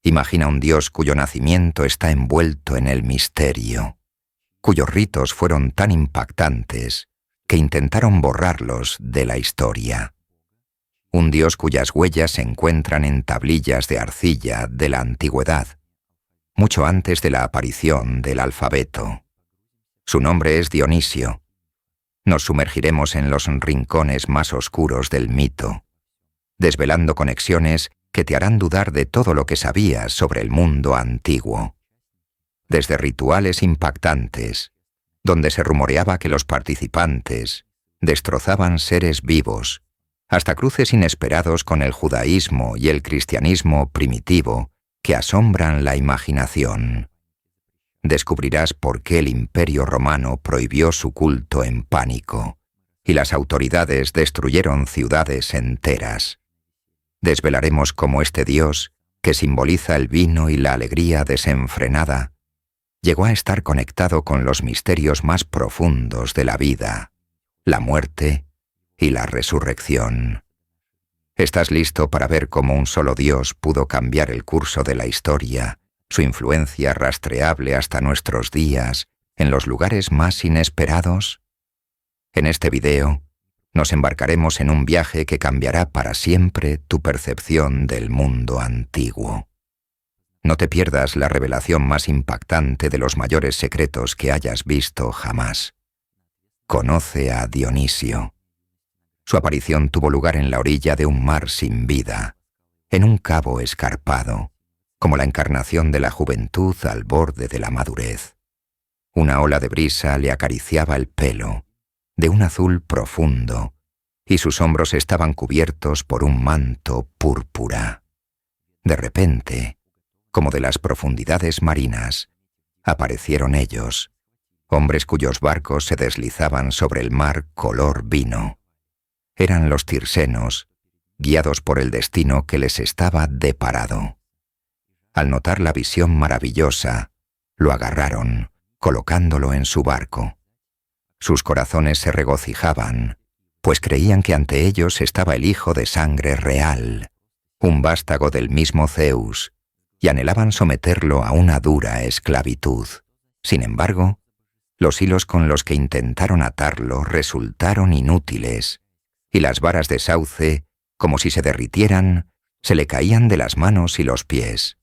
Imagina un Dios cuyo nacimiento está envuelto en el misterio, cuyos ritos fueron tan impactantes que intentaron borrarlos de la historia. Un Dios cuyas huellas se encuentran en tablillas de arcilla de la antigüedad, mucho antes de la aparición del alfabeto. Su nombre es Dionisio. Nos sumergiremos en los rincones más oscuros del mito, desvelando conexiones que te harán dudar de todo lo que sabías sobre el mundo antiguo. Desde rituales impactantes, donde se rumoreaba que los participantes destrozaban seres vivos, hasta cruces inesperados con el judaísmo y el cristianismo primitivo que asombran la imaginación. Descubrirás por qué el Imperio Romano prohibió su culto en pánico y las autoridades destruyeron ciudades enteras. Desvelaremos cómo este Dios, que simboliza el vino y la alegría desenfrenada, llegó a estar conectado con los misterios más profundos de la vida, la muerte y la resurrección. ¿Estás listo para ver cómo un solo Dios pudo cambiar el curso de la historia, su influencia rastreable hasta nuestros días, en los lugares más inesperados? En este video, nos embarcaremos en un viaje que cambiará para siempre tu percepción del mundo antiguo. No te pierdas la revelación más impactante de los mayores secretos que hayas visto jamás. Conoce a Dionisio. Su aparición tuvo lugar en la orilla de un mar sin vida, en un cabo escarpado, como la encarnación de la juventud al borde de la madurez. Una ola de brisa le acariciaba el pelo, de un azul profundo, y sus hombros estaban cubiertos por un manto púrpura. De repente, como de las profundidades marinas, aparecieron ellos, hombres cuyos barcos se deslizaban sobre el mar color vino. Eran los tirsenos, guiados por el destino que les estaba deparado. Al notar la visión maravillosa, lo agarraron, colocándolo en su barco. Sus corazones se regocijaban, pues creían que ante ellos estaba el hijo de sangre real, un vástago del mismo Zeus, y anhelaban someterlo a una dura esclavitud. Sin embargo, los hilos con los que intentaron atarlo resultaron inútiles, y las varas de sauce, como si se derritieran, se le caían de las manos y los pies.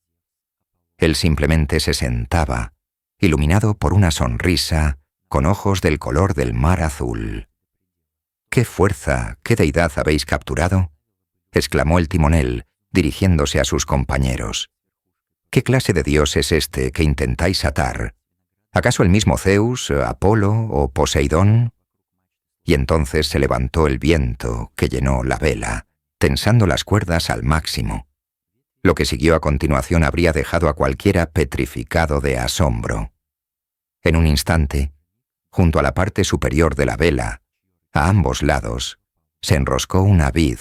Él simplemente se sentaba, iluminado por una sonrisa, con ojos del color del mar azul. «¿Qué fuerza, qué deidad habéis capturado?», exclamó el timonel, dirigiéndose a sus compañeros. «¿Qué clase de dios es este que intentáis atar? ¿Acaso el mismo Zeus, Apolo o Poseidón?». Y entonces se levantó el viento que llenó la vela, tensando las cuerdas al máximo. Lo que siguió a continuación habría dejado a cualquiera petrificado de asombro. En un instante, junto a la parte superior de la vela, a ambos lados, se enroscó una vid,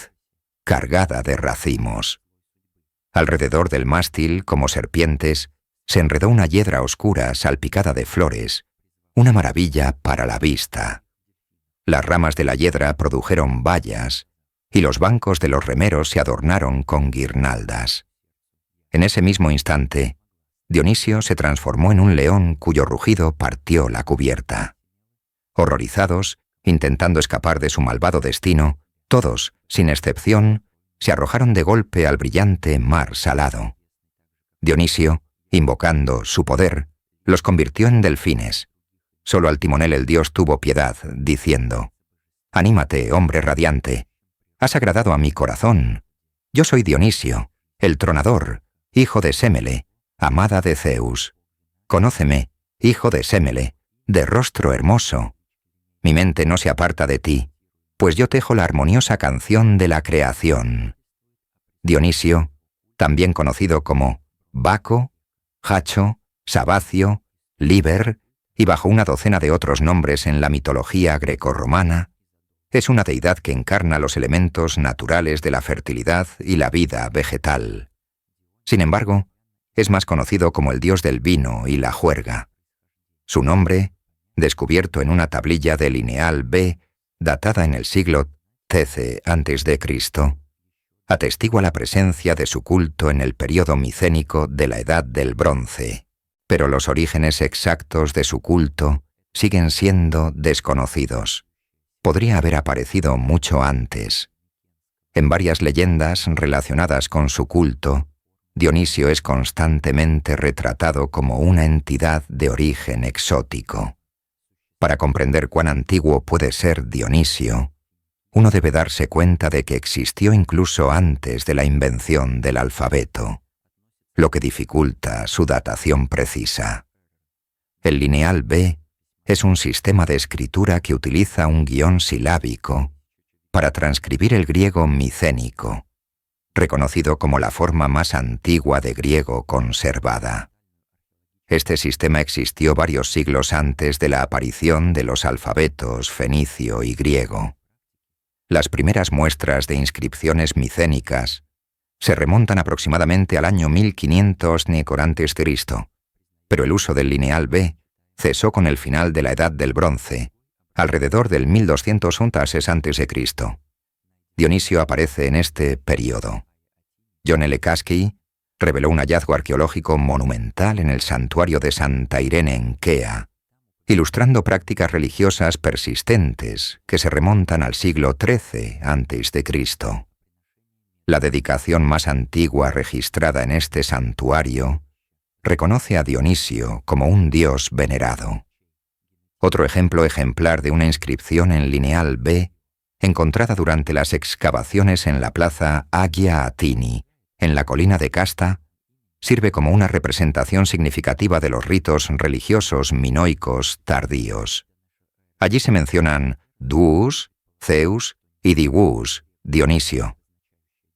cargada de racimos. Alrededor del mástil, como serpientes, se enredó una hiedra oscura salpicada de flores, una maravilla para la vista. Las ramas de la hiedra produjeron bayas, y los bancos de los remeros se adornaron con guirnaldas. En ese mismo instante, Dionisio se transformó en un león cuyo rugido partió la cubierta. Horrorizados, intentando escapar de su malvado destino, todos, sin excepción, se arrojaron de golpe al brillante mar salado. Dionisio, invocando su poder, los convirtió en delfines. Solo al timonel el dios tuvo piedad, diciendo: «Anímate, hombre radiante. Has agradado a mi corazón. Yo soy Dionisio, el tronador, hijo de Sémele, amada de Zeus. Conóceme, hijo de Sémele, de rostro hermoso. Mi mente no se aparta de ti, pues yo tejo la armoniosa canción de la creación». Dionisio, también conocido como Baco, Hacho, Sabacio, Liber, y bajo una docena de otros nombres en la mitología grecorromana, es una deidad que encarna los elementos naturales de la fertilidad y la vida vegetal. Sin embargo, es más conocido como el dios del vino y la juerga. Su nombre, descubierto en una tablilla de Lineal B, datada en el siglo XIII a.C., atestigua la presencia de su culto en el período micénico de la Edad del Bronce, pero los orígenes exactos de su culto siguen siendo desconocidos. Podría haber aparecido mucho antes. En varias leyendas relacionadas con su culto, Dionisio es constantemente retratado como una entidad de origen exótico. Para comprender cuán antiguo puede ser Dionisio, uno debe darse cuenta de que existió incluso antes de la invención del alfabeto, lo que dificulta su datación precisa. El lineal B es un sistema de escritura que utiliza un guión silábico para transcribir el griego micénico, reconocido como la forma más antigua de griego conservada. Este sistema existió varios siglos antes de la aparición de los alfabetos fenicio y griego. Las primeras muestras de inscripciones micénicas se remontan aproximadamente al año 1500 a.C., pero el uso del lineal B cesó con el final de la Edad del Bronce, alrededor del 1200 a.C. Dionisio aparece en este período. John L. Kasky reveló un hallazgo arqueológico monumental en el santuario de Santa Irene en Kea, ilustrando prácticas religiosas persistentes que se remontan al siglo XIII a.C. La dedicación más antigua registrada en este santuario reconoce a Dionisio como un dios venerado. Otro ejemplo ejemplar de una inscripción en lineal B, encontrada durante las excavaciones en la plaza Agia Atini, en la colina de Casta, sirve como una representación significativa de los ritos religiosos minoicos tardíos. Allí se mencionan Duus, Zeus y Digus, Dionisio.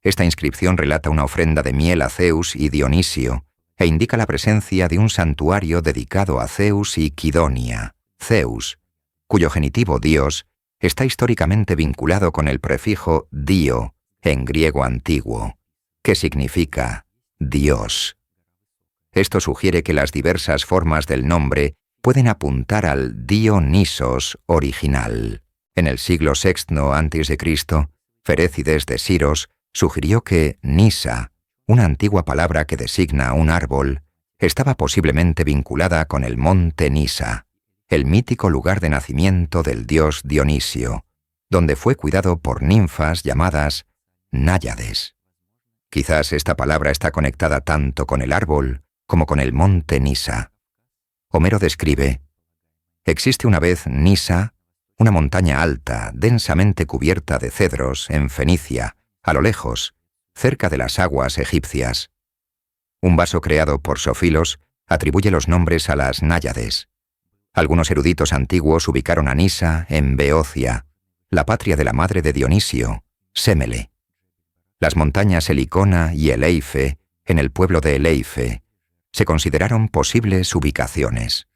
Esta inscripción relata una ofrenda de miel a Zeus y Dionisio e indica la presencia de un santuario dedicado a Zeus y Quidonia, Zeus, cuyo genitivo dios está históricamente vinculado con el prefijo dio en griego antiguo, que significa Dios. Esto sugiere que las diversas formas del nombre pueden apuntar al Dionisos original. En el siglo VI a.C., Ferécides de Siros sugirió que Nisa, una antigua palabra que designa un árbol, estaba posiblemente vinculada con el monte Nisa, el mítico lugar de nacimiento del dios Dionisio, donde fue cuidado por ninfas llamadas náyades. Quizás esta palabra está conectada tanto con el árbol como con el monte Nisa. Homero describe: existe una vez Nisa, una montaña alta, densamente cubierta de cedros, en Fenicia, a lo lejos, cerca de las aguas egipcias. Un vaso creado por Sofilos atribuye los nombres a las náyades. Algunos eruditos antiguos ubicaron a Nisa en Beocia, la patria de la madre de Dionisio, Sémele. Las montañas Helicona y Eleife, en el pueblo de Eleife, se consideraron posibles ubicaciones.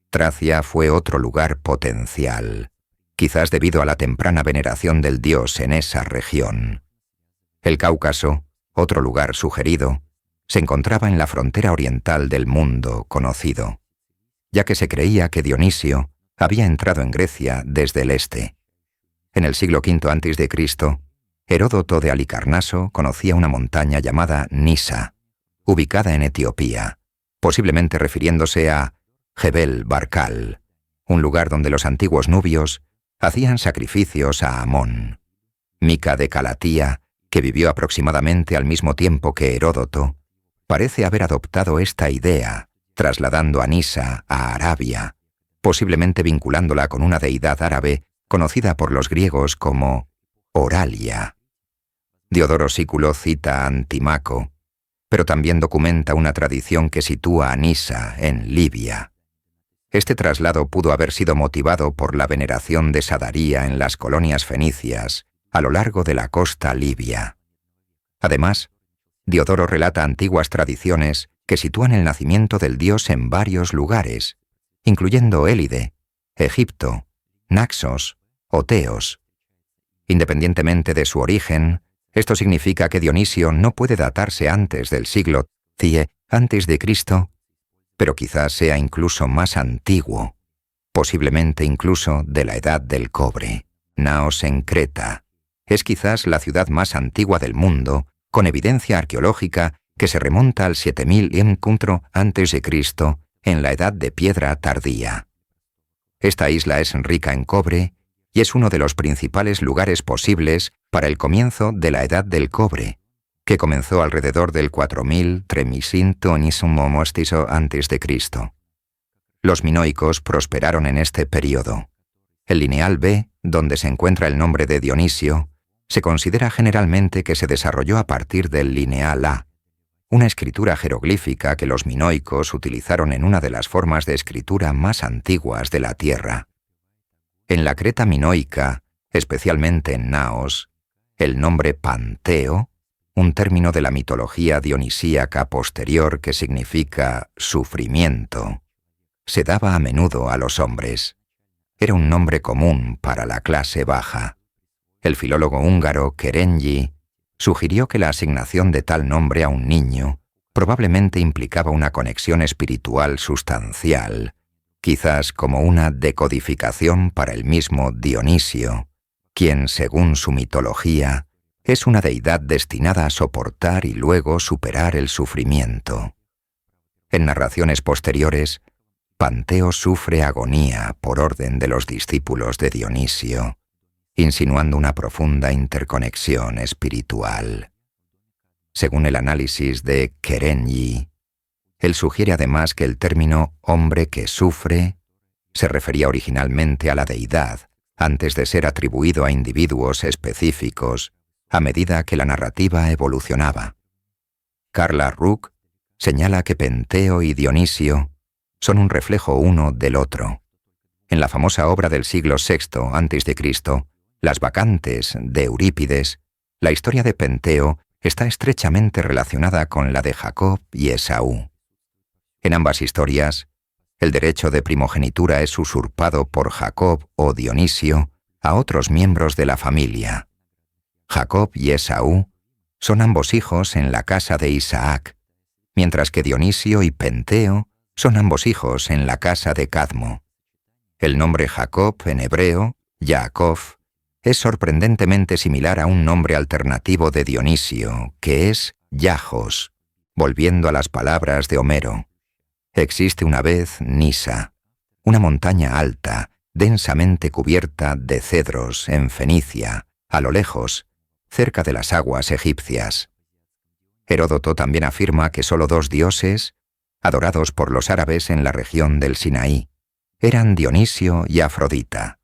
Tracia fue otro lugar potencial, quizás debido a la temprana veneración del dios en esa región. El Cáucaso, otro lugar sugerido, se encontraba en la frontera oriental del mundo conocido, ya que se creía que Dionisio había entrado en Grecia desde el este. En el siglo V a.C., Heródoto de Halicarnaso conocía una montaña llamada Nisa, ubicada en Etiopía, posiblemente refiriéndose a Jebel Barkal, un lugar donde los antiguos nubios hacían sacrificios a Amón. Mica de Calatía, que vivió aproximadamente al mismo tiempo que Heródoto, parece haber adoptado esta idea, trasladando a Nisa a Arabia, posiblemente vinculándola con una deidad árabe conocida por los griegos como Oralia. Diodoro Sículo cita a Antimaco, pero también documenta una tradición que sitúa a Nisa en Libia. Este traslado pudo haber sido motivado por la veneración de Sadaría en las colonias fenicias a lo largo de la costa libia. Además, Diodoro relata antiguas tradiciones que sitúan el nacimiento del dios en varios lugares, incluyendo Élide, Egipto, Naxos o Teos. Independientemente de su origen, esto significa que Dionisio no puede datarse antes del siglo X a.C., pero quizás sea incluso más antiguo, posiblemente incluso de la Edad del Cobre, Naos en Creta, Es quizás la ciudad más antigua del mundo, con evidencia arqueológica que se remonta al 7000 a.C., en la Edad de Piedra tardía. Esta isla es rica en cobre y es uno de los principales lugares posibles para el comienzo de la Edad del Cobre, que comenzó alrededor del 4000 a.C. Los minoicos prosperaron en este período. El lineal B, donde se encuentra el nombre de Dionisio, se considera generalmente que se desarrolló a partir del lineal A, una escritura jeroglífica que los minoicos utilizaron en una de las formas de escritura más antiguas de la Tierra. En la Creta minoica, especialmente en Naos, el nombre Panteo, un término de la mitología dionisíaca posterior que significa sufrimiento, se daba a menudo a los hombres. Era un nombre común para la clase baja. El filólogo húngaro Kerenyi sugirió que la asignación de tal nombre a un niño probablemente implicaba una conexión espiritual sustancial, quizás como una decodificación para el mismo Dionisio, quien, según su mitología, es una deidad destinada a soportar y luego superar el sufrimiento. En narraciones posteriores, Panteo sufre agonía por orden de los discípulos de Dionisio, insinuando una profunda interconexión espiritual. Según el análisis de Kerenyi, él sugiere además que el término «hombre que sufre» se refería originalmente a la deidad, antes de ser atribuido a individuos específicos, a medida que la narrativa evolucionaba. Carla Ruck señala que Penteo y Dionisio son un reflejo uno del otro. En la famosa obra del siglo VI a.C., Las Bacantes, de Eurípides, la historia de Penteo está estrechamente relacionada con la de Jacob y Esaú. En ambas historias, el derecho de primogenitura es usurpado por Jacob o Dionisio a otros miembros de la familia. Jacob y Esaú son ambos hijos en la casa de Isaac, mientras que Dionisio y Penteo son ambos hijos en la casa de Cadmo. El nombre Jacob en hebreo, Yaakov, es sorprendentemente similar a un nombre alternativo de Dionisio, que es Yajos, volviendo a las palabras de Homero. Existe una vez Nisa, una montaña alta, densamente cubierta de cedros en Fenicia, a lo lejos, cerca de las aguas egipcias. Heródoto también afirma que solo dos dioses, adorados por los árabes en la región del Sinaí, eran Dionisio y Afrodita.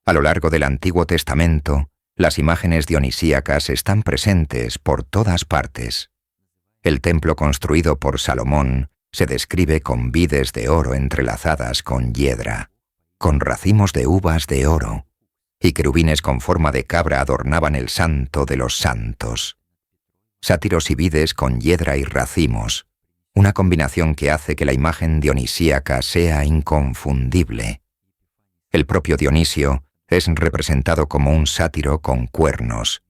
A lo largo del Antiguo Testamento, las imágenes dionisíacas están presentes por todas partes. El templo construido por Salomón se describe con vides de oro entrelazadas con hiedra, con racimos de uvas de oro, y querubines con forma de cabra adornaban el santo de los santos. Sátiros y vides con hiedra y racimos, una combinación que hace que la imagen dionisíaca sea inconfundible. El propio Dionisio es representado como un sátiro con cuernos,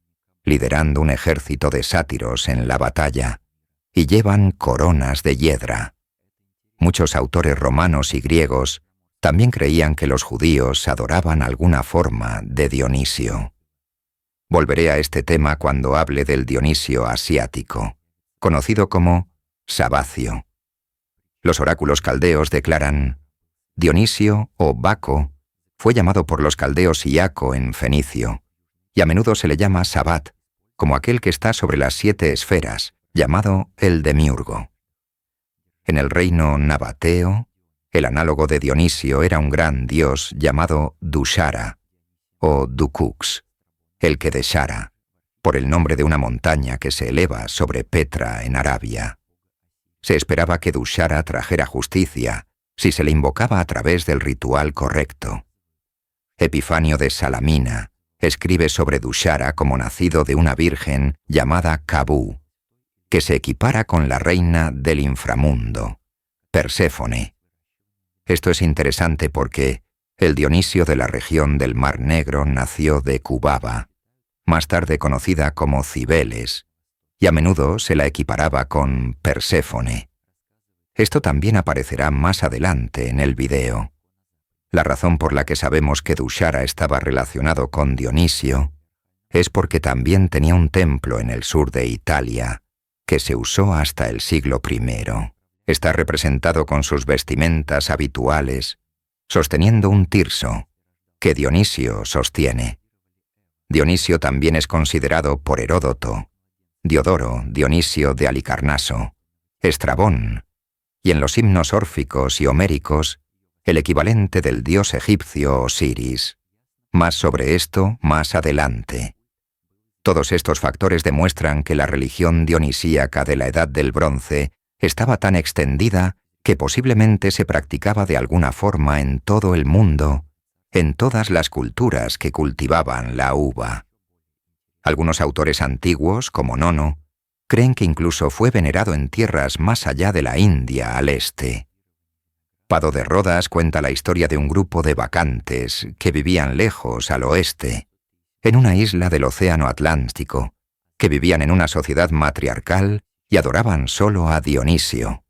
liderando un ejército de sátiros en la batalla, y llevan coronas de hiedra. Muchos autores romanos y griegos también creían que los judíos adoraban alguna forma de Dionisio. Volveré a este tema cuando hable del Dionisio asiático, conocido como Sabacio. Los oráculos caldeos declaran: Dionisio o Baco fue llamado por los caldeos Iaco en fenicio, y a menudo se le llama Sabat, como aquel que está sobre las 7 esferas, llamado el demiurgo. En el reino nabateo, el análogo de Dionisio era un gran dios llamado Dushara, o Dukux, el que Deshara, por el nombre de una montaña que se eleva sobre Petra en Arabia. Se esperaba que Dushara trajera justicia si se le invocaba a través del ritual correcto. Epifanio de Salamina escribe sobre Dushara como nacido de una virgen llamada Kabú, que se equipara con la reina del inframundo, Perséfone. Esto es interesante porque el Dionisio de la región del Mar Negro nació de Cubaba, más tarde conocida como Cibeles, y a menudo se la equiparaba con Perséfone. Esto también aparecerá más adelante en el video. La razón por la que sabemos que Dushara estaba relacionado con Dionisio es porque también tenía un templo en el sur de Italia, que se usó hasta el siglo I. Está representado con sus vestimentas habituales, sosteniendo un tirso, que Dionisio sostiene. Dionisio también es considerado por Heródoto, Diodoro, Dionisio de Halicarnaso, Estrabón, y en los himnos órficos y homéricos, el equivalente del dios egipcio Osiris. Más sobre esto más adelante. Todos estos factores demuestran que la religión dionisíaca de la Edad del Bronce estaba tan extendida que posiblemente se practicaba de alguna forma en todo el mundo, en todas las culturas que cultivaban la uva. Algunos autores antiguos, como Nono, creen que incluso fue venerado en tierras más allá de la India al este. Pado de Rodas cuenta la historia de un grupo de bacantes que vivían lejos al oeste, en una isla del Océano Atlántico, que vivían en una sociedad matriarcal y adoraban solo a Dionisio.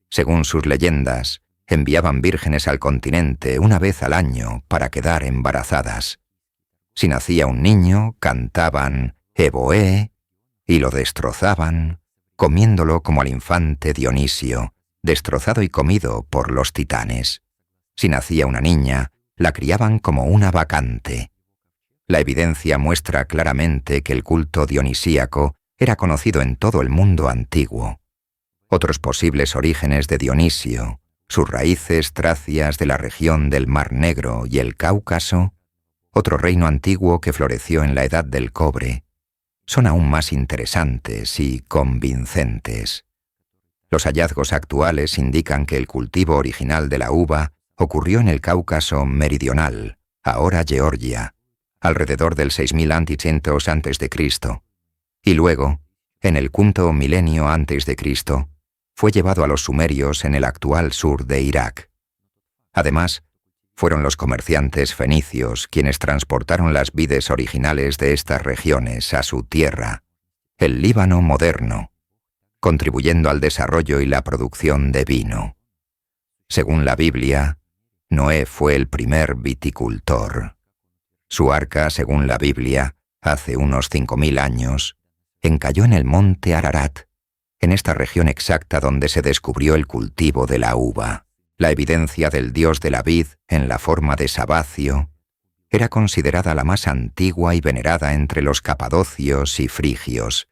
Según sus leyendas, enviaban vírgenes al continente una vez al año para quedar embarazadas. Si nacía un niño, cantaban Eboé y lo destrozaban, comiéndolo como al infante Dionisio, destrozado y comido por los titanes. Si nacía una niña, la criaban como una bacante. La evidencia muestra claramente que el culto dionisíaco era conocido en todo el mundo antiguo. Otros posibles orígenes de Dionisio, sus raíces tracias de la región del Mar Negro y el Cáucaso, otro reino antiguo que floreció en la Edad del Cobre, son aún más interesantes y convincentes. Los hallazgos actuales indican que el cultivo original de la uva ocurrió en el Cáucaso meridional, ahora Georgia, alrededor del 6000 a.C., y luego, en el quinto milenio a.C., fue llevado a los sumerios en el actual sur de Irak. Además, fueron los comerciantes fenicios quienes transportaron las vides originales de estas regiones a su tierra, el Líbano moderno, contribuyendo al desarrollo y la producción de vino. Según la Biblia, Noé fue el primer viticultor. Su arca, según la Biblia, hace unos 5000 años, encalló en el monte Ararat, en esta región exacta donde se descubrió el cultivo de la uva. La evidencia del dios de la vid en la forma de Sabacio era considerada la más antigua y venerada entre los capadocios y frigios,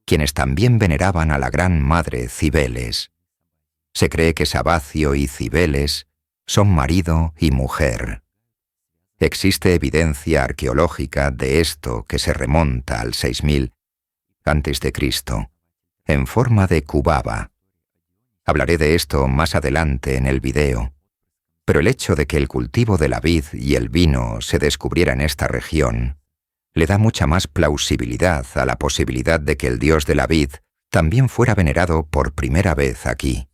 quienes también veneraban a la gran madre Cibeles. Se cree que Sabacio y Cibeles son marido y mujer. Existe evidencia arqueológica de esto que se remonta al 6000 a.C., en forma de cubaba. Hablaré de esto más adelante en el video, pero el hecho de que el cultivo de la vid y el vino se descubriera en esta región le da mucha más plausibilidad a la posibilidad de que el dios de la vid también fuera venerado por primera vez aquí.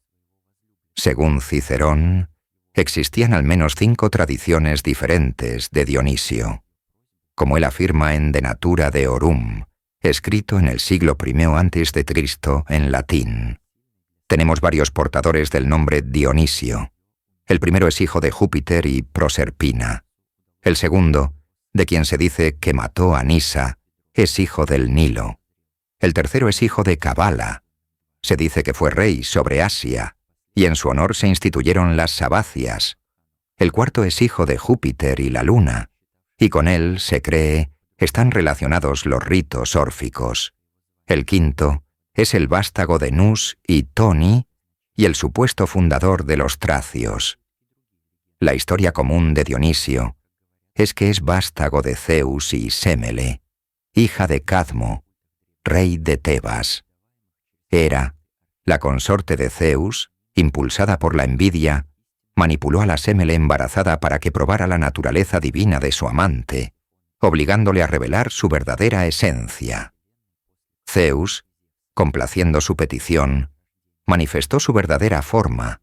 Según Cicerón, existían al menos 5 tradiciones diferentes de Dionisio, como él afirma en De Natura Deorum, escrito en el siglo I a.C. en latín. Tenemos varios portadores del nombre Dionisio. El primero es hijo de Júpiter y Proserpina. El segundo, de quien se dice que mató a Nisa, es hijo del Nilo. El tercero es hijo de Cabala. Se dice que fue rey sobre Asia, y en su honor se instituyeron las Sabacias. El cuarto es hijo de Júpiter y la Luna, y con él, se cree, están relacionados los ritos órficos. El quinto es el vástago de Nus y Toni y el supuesto fundador de los tracios. La historia común de Dionisio es que es vástago de Zeus y Sémele, hija de Cadmo, rey de Tebas. Hera, la consorte de Zeus, impulsada por la envidia, manipuló a la Sémele embarazada para que probara la naturaleza divina de su amante, obligándole a revelar su verdadera esencia. Zeus, complaciendo su petición, manifestó su verdadera forma,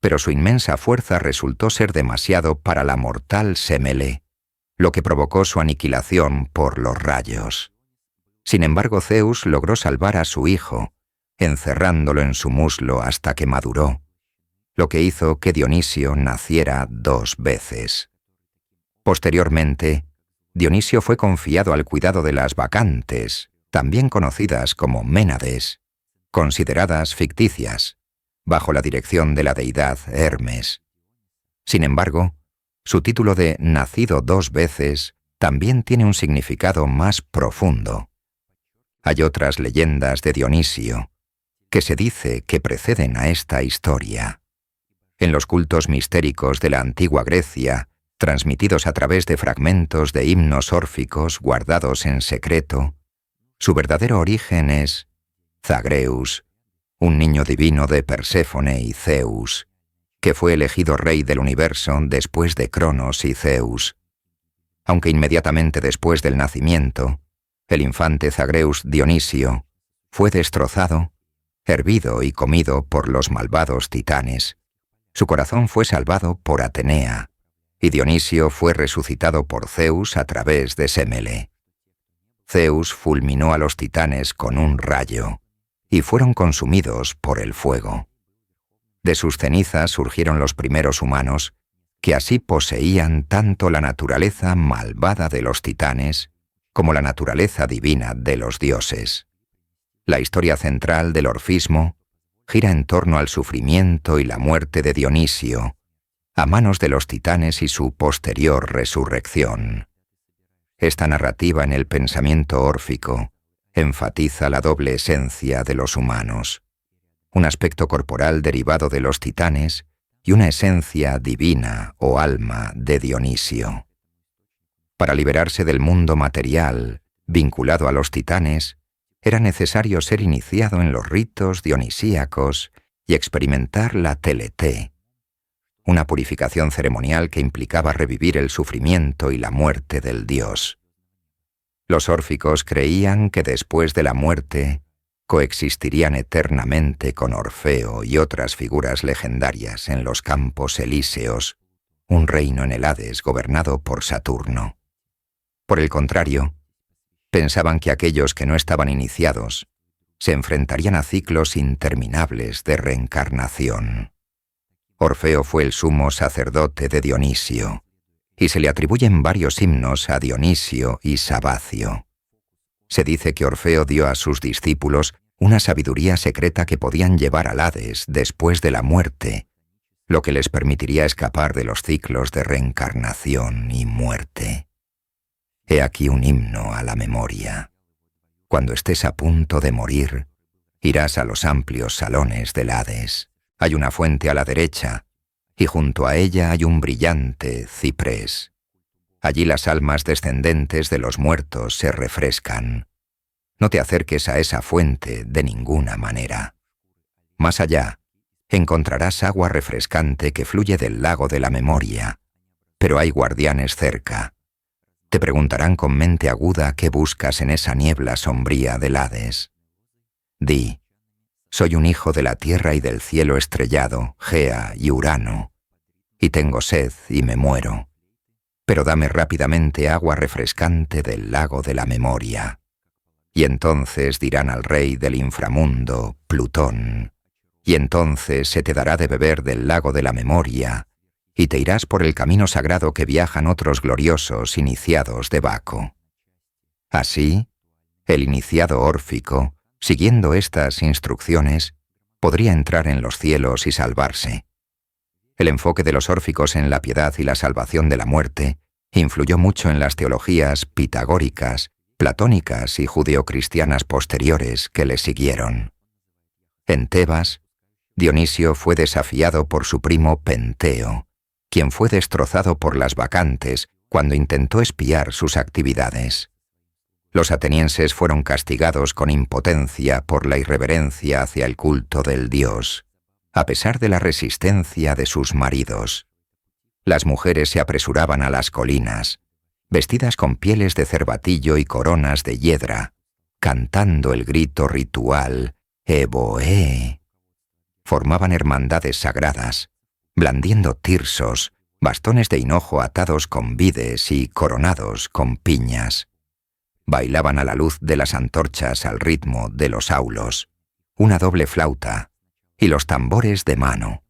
pero su inmensa fuerza resultó ser demasiado para la mortal Sémele, lo que provocó su aniquilación por los rayos. Sin embargo, Zeus logró salvar a su hijo, encerrándolo en su muslo hasta que maduró, lo que hizo que Dionisio naciera 2 veces. Posteriormente, Dionisio fue confiado al cuidado de las bacantes, también conocidas como Ménades, consideradas ficticias, bajo la dirección de la deidad Hermes. Sin embargo, su título de nacido 2 veces también tiene un significado más profundo. Hay otras leyendas de Dionisio que se dice que preceden a esta historia. En los cultos mistéricos de la antigua Grecia, transmitidos a través de fragmentos de himnos órficos guardados en secreto, su verdadero origen es Zagreus, un niño divino de Perséfone y Zeus, que fue elegido rey del universo después de Cronos y Zeus. Aunque inmediatamente después del nacimiento, el infante Zagreus Dionisio fue destrozado, hervido y comido por los malvados titanes. Su corazón fue salvado por Atenea, y Dionisio fue resucitado por Zeus a través de Sémele. Zeus fulminó a los titanes con un rayo, y fueron consumidos por el fuego. De sus cenizas surgieron los primeros humanos, que así poseían tanto la naturaleza malvada de los titanes como la naturaleza divina de los dioses. La historia central del orfismo gira en torno al sufrimiento y la muerte de Dionisio, a manos de los titanes y su posterior resurrección. Esta narrativa en el pensamiento órfico enfatiza la doble esencia de los humanos, un aspecto corporal derivado de los titanes y una esencia divina o alma de Dionisio. Para liberarse del mundo material, vinculado a los titanes, era necesario ser iniciado en los ritos dionisíacos y experimentar la teleté, una purificación ceremonial que implicaba revivir el sufrimiento y la muerte del dios. Los órficos creían que después de la muerte coexistirían eternamente con Orfeo y otras figuras legendarias en los campos elíseos, un reino en el Hades gobernado por Saturno. Por el contrario, pensaban que aquellos que no estaban iniciados se enfrentarían a ciclos interminables de reencarnación. Orfeo fue el sumo sacerdote de Dionisio, y se le atribuyen varios himnos a Dionisio y Sabacio. Se dice que Orfeo dio a sus discípulos una sabiduría secreta que podían llevar al Hades después de la muerte, lo que les permitiría escapar de los ciclos de reencarnación y muerte. He aquí un himno a la memoria. Cuando estés a punto de morir, irás a los amplios salones del Hades. Hay una fuente a la derecha, y junto a ella hay un brillante ciprés. Allí las almas descendentes de los muertos se refrescan. No te acerques a esa fuente de ninguna manera. Más allá, encontrarás agua refrescante que fluye del lago de la memoria, pero hay guardianes cerca. Te preguntarán con mente aguda qué buscas en esa niebla sombría del Hades. Di: soy un hijo de la tierra y del cielo estrellado, Gea y Urano, y tengo sed y me muero. Pero dame rápidamente agua refrescante del lago de la memoria. Y entonces dirán al rey del inframundo, Plutón, y entonces se te dará de beber del lago de la memoria, y te irás por el camino sagrado que viajan otros gloriosos iniciados de Baco. Así, el iniciado órfico, siguiendo estas instrucciones, podría entrar en los cielos y salvarse. El enfoque de los órficos en la piedad y la salvación de la muerte influyó mucho en las teologías pitagóricas, platónicas y judeocristianas posteriores que le siguieron. En Tebas, Dionisio fue desafiado por su primo Penteo, quien fue destrozado por las bacantes cuando intentó espiar sus actividades. Los atenienses fueron castigados con impotencia por la irreverencia hacia el culto del dios, a pesar de la resistencia de sus maridos. Las mujeres se apresuraban a las colinas, vestidas con pieles de cervatillo y coronas de hiedra, cantando el grito ritual Eboe. Formaban hermandades sagradas, blandiendo tirsos, bastones de hinojo atados con vides y coronados con piñas. Bailaban a la luz de las antorchas al ritmo de los aulos, una doble flauta y los tambores de mano.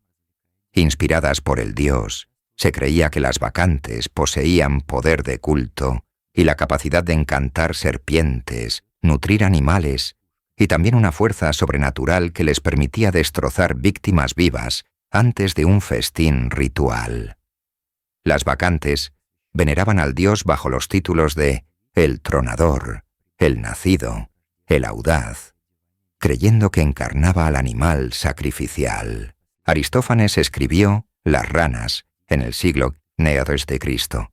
Inspiradas por el dios, se creía que las bacantes poseían poder de culto y la capacidad de encantar serpientes, nutrir animales, y también una fuerza sobrenatural que les permitía destrozar víctimas vivas antes de un festín ritual. Las bacantes veneraban al dios bajo los títulos de el tronador, el nacido, el audaz, creyendo que encarnaba al animal sacrificial. Aristófanes escribió Las ranas en el siglo a.C.,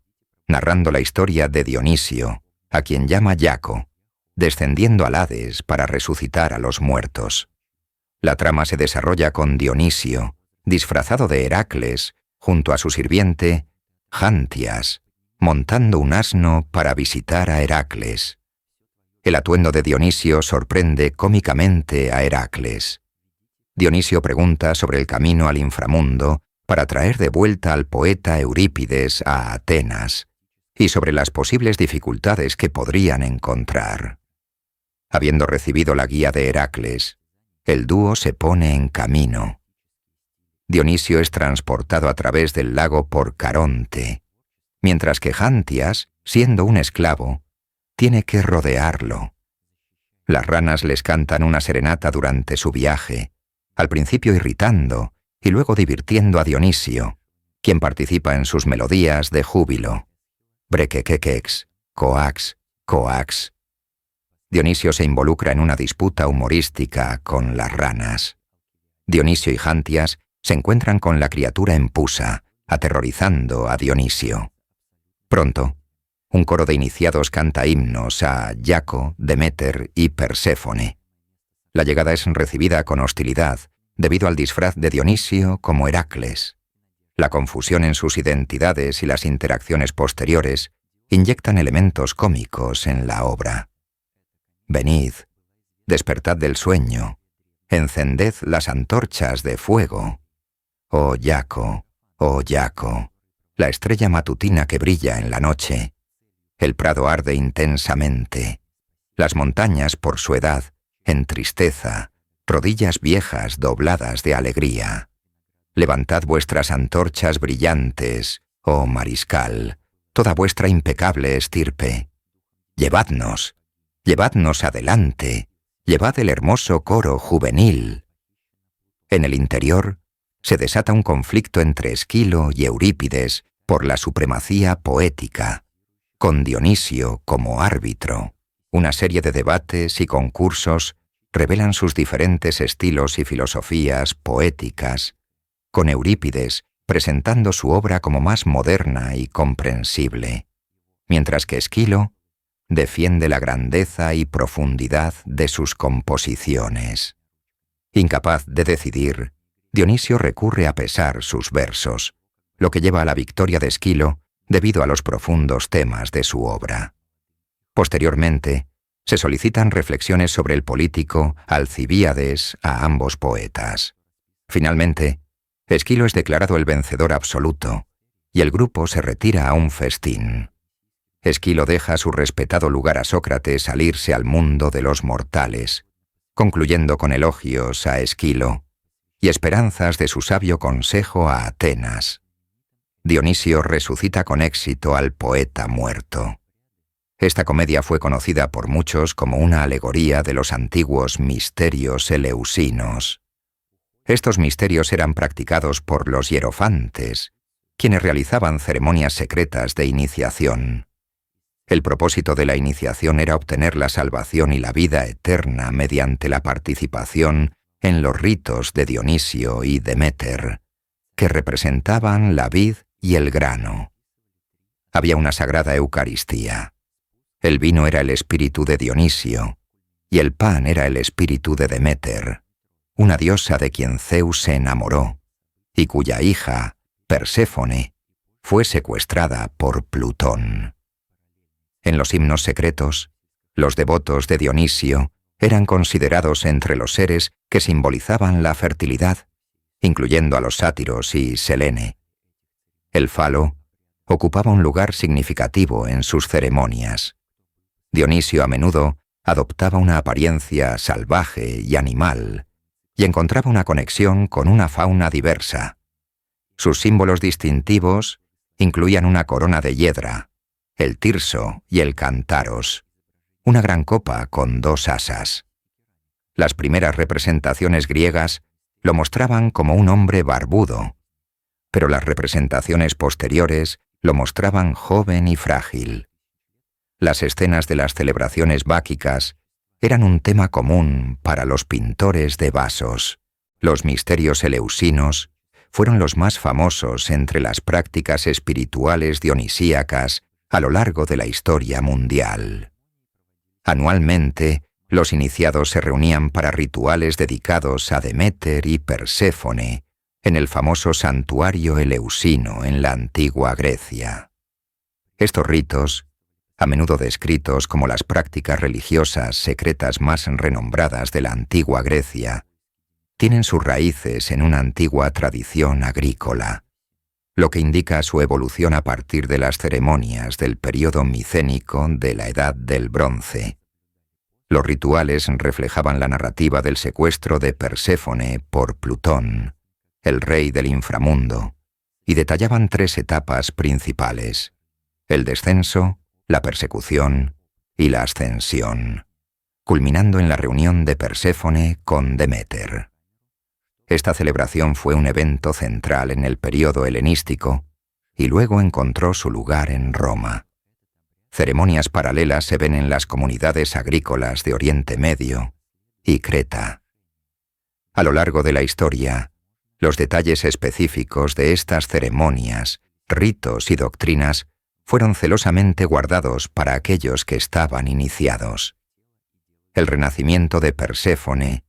narrando la historia de Dionisio, a quien llama Yaco, descendiendo al Hades para resucitar a los muertos. La trama se desarrolla con Dionisio, disfrazado de Heracles, junto a su sirviente Jantias, montando un asno para visitar a Heracles. El atuendo de Dionisio sorprende cómicamente a Heracles. Dionisio pregunta sobre el camino al inframundo para traer de vuelta al poeta Eurípides a Atenas y sobre las posibles dificultades que podrían encontrar. Habiendo recibido la guía de Heracles, el dúo se pone en camino. Dionisio es transportado a través del lago por Caronte, mientras que Jantias, siendo un esclavo, tiene que rodearlo. Las ranas les cantan una serenata durante su viaje, al principio irritando y luego divirtiendo a Dionisio, quien participa en sus melodías de júbilo. Brequequequex, coax, coax. Dionisio se involucra en una disputa humorística con las ranas. Dionisio y Jantias se encuentran con la criatura Empusa, aterrorizando a Dionisio. Pronto, un coro de iniciados canta himnos a Yaco, Deméter y Perséfone. La llegada es recibida con hostilidad debido al disfraz de Dionisio como Heracles. La confusión en sus identidades y las interacciones posteriores inyectan elementos cómicos en la obra. Venid, despertad del sueño, encended las antorchas de fuego. Oh Yaco, la estrella matutina que brilla en la noche. El prado arde intensamente. Las montañas, por su edad, en tristeza, rodillas viejas dobladas de alegría. Levantad vuestras antorchas brillantes, oh mariscal, toda vuestra impecable estirpe. Llevadnos adelante, llevad el hermoso coro juvenil. En el interior se desata un conflicto entre Esquilo y Eurípides por la supremacía poética, con Dionisio como árbitro. Una serie de debates y concursos revelan sus diferentes estilos y filosofías poéticas, con Eurípides presentando su obra como más moderna y comprensible, mientras que Esquilo defiende la grandeza y profundidad de sus composiciones. Incapaz de decidir, Dionisio recurre a pesar sus versos, lo que lleva a la victoria de Esquilo debido a los profundos temas de su obra. Posteriormente, se solicitan reflexiones sobre el político Alcibíades a ambos poetas. Finalmente, Esquilo es declarado el vencedor absoluto, y el grupo se retira a un festín. Esquilo deja su respetado lugar a Sócrates al irse al mundo de los mortales, concluyendo con elogios a Esquilo y esperanzas de su sabio consejo a Atenas. Dionisio resucita con éxito al poeta muerto. Esta comedia fue conocida por muchos como una alegoría de los antiguos misterios eleusinos. Estos misterios eran practicados por los hierofantes, quienes realizaban ceremonias secretas de iniciación. El propósito de la iniciación era obtener la salvación y la vida eterna mediante la participación en los ritos de Dionisio y Deméter, que representaban la vid y el grano. Había una sagrada Eucaristía. El vino era el espíritu de Dionisio, y el pan era el espíritu de Deméter, una diosa de quien Zeus se enamoró, y cuya hija, Perséfone, fue secuestrada por Plutón. En los himnos secretos, los devotos de Dionisio eran considerados entre los seres que simbolizaban la fertilidad, incluyendo a los sátiros y Selene. El falo ocupaba un lugar significativo en sus ceremonias. Dionisio a menudo adoptaba una apariencia salvaje y animal, y encontraba una conexión con una fauna diversa. Sus símbolos distintivos incluían una corona de hiedra, el tirso y el cantaros, una gran copa con 2 asas. Las primeras representaciones griegas lo mostraban como un hombre barbudo, pero las representaciones posteriores lo mostraban joven y frágil. Las escenas de las celebraciones báquicas eran un tema común para los pintores de vasos. Los misterios eleusinos fueron los más famosos entre las prácticas espirituales dionisíacas a lo largo de la historia mundial. Anualmente, los iniciados se reunían para rituales dedicados a Deméter y Perséfone en el famoso santuario eleusino en la antigua Grecia. Estos ritos, a menudo descritos como las prácticas religiosas secretas más renombradas de la antigua Grecia, tienen sus raíces en una antigua tradición agrícola, lo que indica su evolución a partir de las ceremonias del período micénico de la Edad del Bronce. Los rituales reflejaban la narrativa del secuestro de Perséfone por Plutón, el rey del inframundo, y detallaban 3 etapas principales: el descenso, la persecución y la ascensión, culminando en la reunión de Perséfone con Deméter. Esta celebración fue un evento central en el período helenístico y luego encontró su lugar en Roma. Ceremonias paralelas se ven en las comunidades agrícolas de Oriente Medio y Creta. A lo largo de la historia, los detalles específicos de estas ceremonias, ritos y doctrinas fueron celosamente guardados para aquellos que estaban iniciados. El renacimiento de Perséfone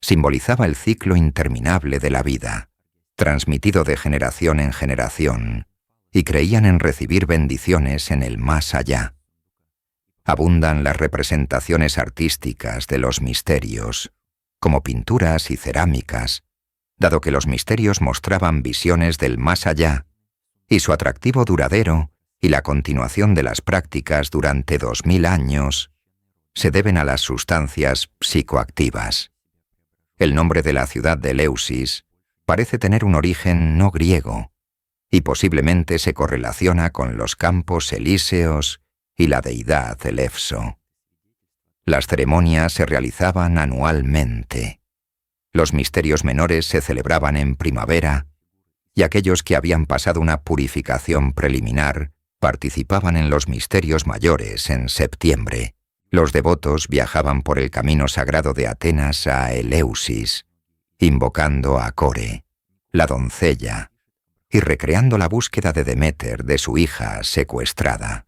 simbolizaba el ciclo interminable de la vida, transmitido de generación en generación, y creían en recibir bendiciones en el más allá. Abundan las representaciones artísticas de los misterios, como pinturas y cerámicas, dado que los misterios mostraban visiones del más allá, y su atractivo duradero y la continuación de las prácticas durante 2000 años se deben a las sustancias psicoactivas. El nombre de la ciudad de Eleusis parece tener un origen no griego, y posiblemente se correlaciona con los campos elíseos y la deidad Elefso. Las ceremonias se realizaban anualmente. Los misterios menores se celebraban en primavera, y aquellos que habían pasado una purificación preliminar participaban en los misterios mayores en septiembre. Los devotos viajaban por el camino sagrado de Atenas a Eleusis, invocando a Core, la doncella, y recreando la búsqueda de Deméter de su hija secuestrada.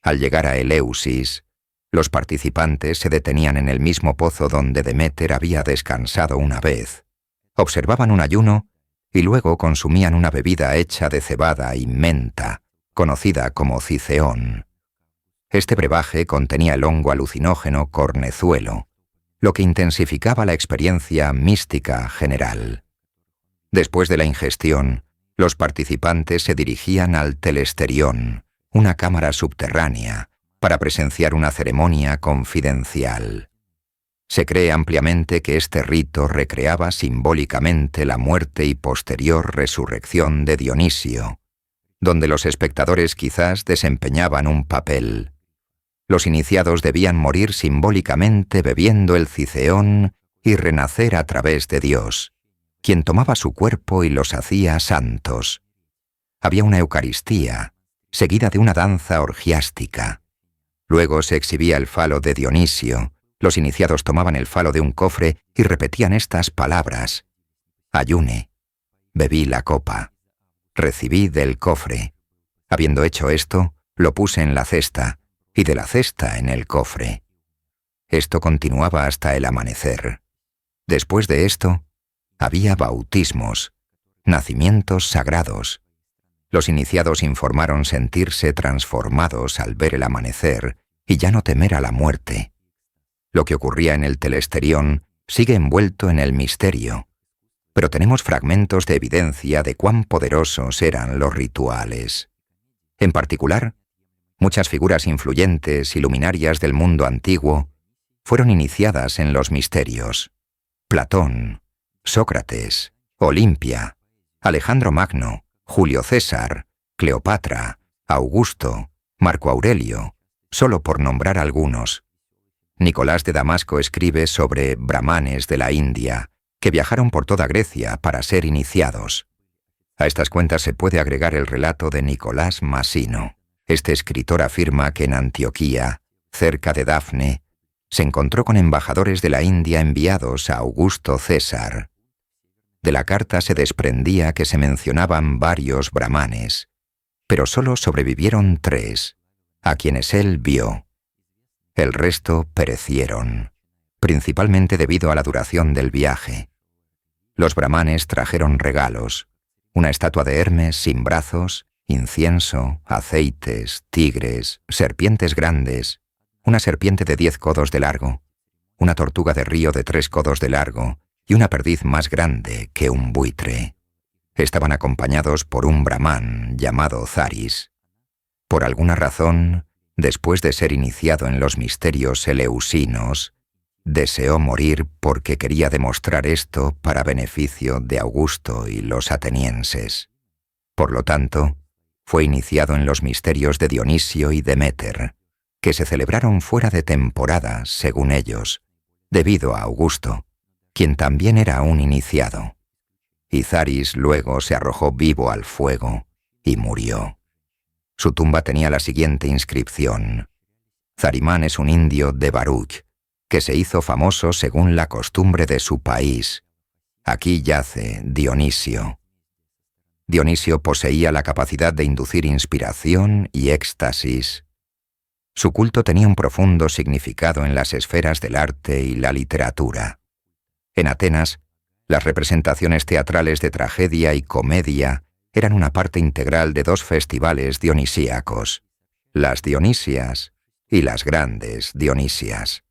Al llegar a Eleusis, los participantes se detenían en el mismo pozo donde Deméter había descansado una vez, observaban un ayuno y luego consumían una bebida hecha de cebada y menta, conocida como ciceón. Este brebaje contenía el hongo alucinógeno cornezuelo, lo que intensificaba la experiencia mística general. Después de la ingestión, los participantes se dirigían al telesterión, una cámara subterránea, para presenciar una ceremonia confidencial. Se cree ampliamente que este rito recreaba simbólicamente la muerte y posterior resurrección de Dionisio, donde los espectadores quizás desempeñaban un papel. Los iniciados debían morir simbólicamente bebiendo el ciceón y renacer a través de Dios, quien tomaba su cuerpo y los hacía santos. Había una Eucaristía, seguida de una danza orgiástica. Luego se exhibía el falo de Dionisio. Los iniciados tomaban el falo de un cofre y repetían estas palabras: ayune, bebí la copa, recibí del cofre. Habiendo hecho esto, lo puse en la cesta, y de la cesta en el cofre. Esto continuaba hasta el amanecer. Después de esto, había bautismos, nacimientos sagrados. Los iniciados informaron sentirse transformados al ver el amanecer y ya no temer a la muerte. Lo que ocurría en el telesterión sigue envuelto en el misterio, pero tenemos fragmentos de evidencia de cuán poderosos eran los rituales. En particular, muchas figuras influyentes y luminarias del mundo antiguo fueron iniciadas en los misterios. Platón, Sócrates, Olimpia, Alejandro Magno, Julio César, Cleopatra, Augusto, Marco Aurelio, solo por nombrar algunos. Nicolás de Damasco escribe sobre brahmanes de la India que viajaron por toda Grecia para ser iniciados. A estas cuentas se puede agregar el relato de Nicolás Masino. Este escritor afirma que en Antioquía, cerca de Dafne, se encontró con embajadores de la India enviados a Augusto César. De la carta se desprendía que se mencionaban varios brahmanes, pero solo sobrevivieron 3, a quienes él vio. El resto perecieron, principalmente debido a la duración del viaje. Los brahmanes trajeron regalos, una estatua de Hermes sin brazos, incienso, aceites, tigres, serpientes grandes, una serpiente de 10 codos de largo, una tortuga de río de 3 codos de largo y una perdiz más grande que un buitre. Estaban acompañados por un brahmán llamado Zaris. Por alguna razón, después de ser iniciado en los misterios eleusinos, deseó morir porque quería demostrar esto para beneficio de Augusto y los atenienses. Por lo tanto, fue iniciado en los misterios de Dionisio y Deméter, que se celebraron fuera de temporada, según ellos, debido a Augusto, quien también era un iniciado. Y Zaris luego se arrojó vivo al fuego y murió. Su tumba tenía la siguiente inscripción: Zarimán es un indio de Baruch, que se hizo famoso según la costumbre de su país. Aquí yace Dionisio. Dionisio poseía la capacidad de inducir inspiración y éxtasis. Su culto tenía un profundo significado en las esferas del arte y la literatura. En Atenas, las representaciones teatrales de tragedia y comedia eran una parte integral de 2 festivales dionisíacos, las Dionisias y las Grandes Dionisias.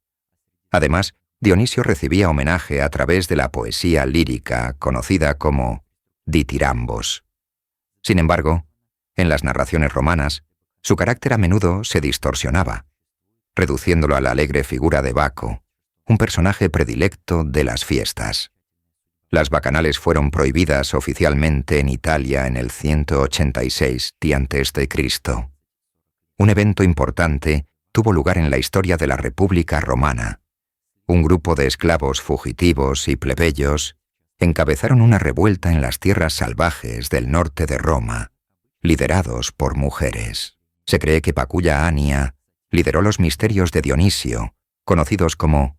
Además, Dionisio recibía homenaje a través de la poesía lírica conocida como ditirambos. Sin embargo, en las narraciones romanas, su carácter a menudo se distorsionaba, reduciéndolo a la alegre figura de Baco, un personaje predilecto de las fiestas. Las bacanales fueron prohibidas oficialmente en Italia en el 186 a.C. Un evento importante tuvo lugar en la historia de la República Romana. Un grupo de esclavos fugitivos y plebeyos encabezaron una revuelta en las tierras salvajes del norte de Roma, liderados por mujeres. Se cree que Paculla Ania lideró los misterios de Dionisio, conocidos como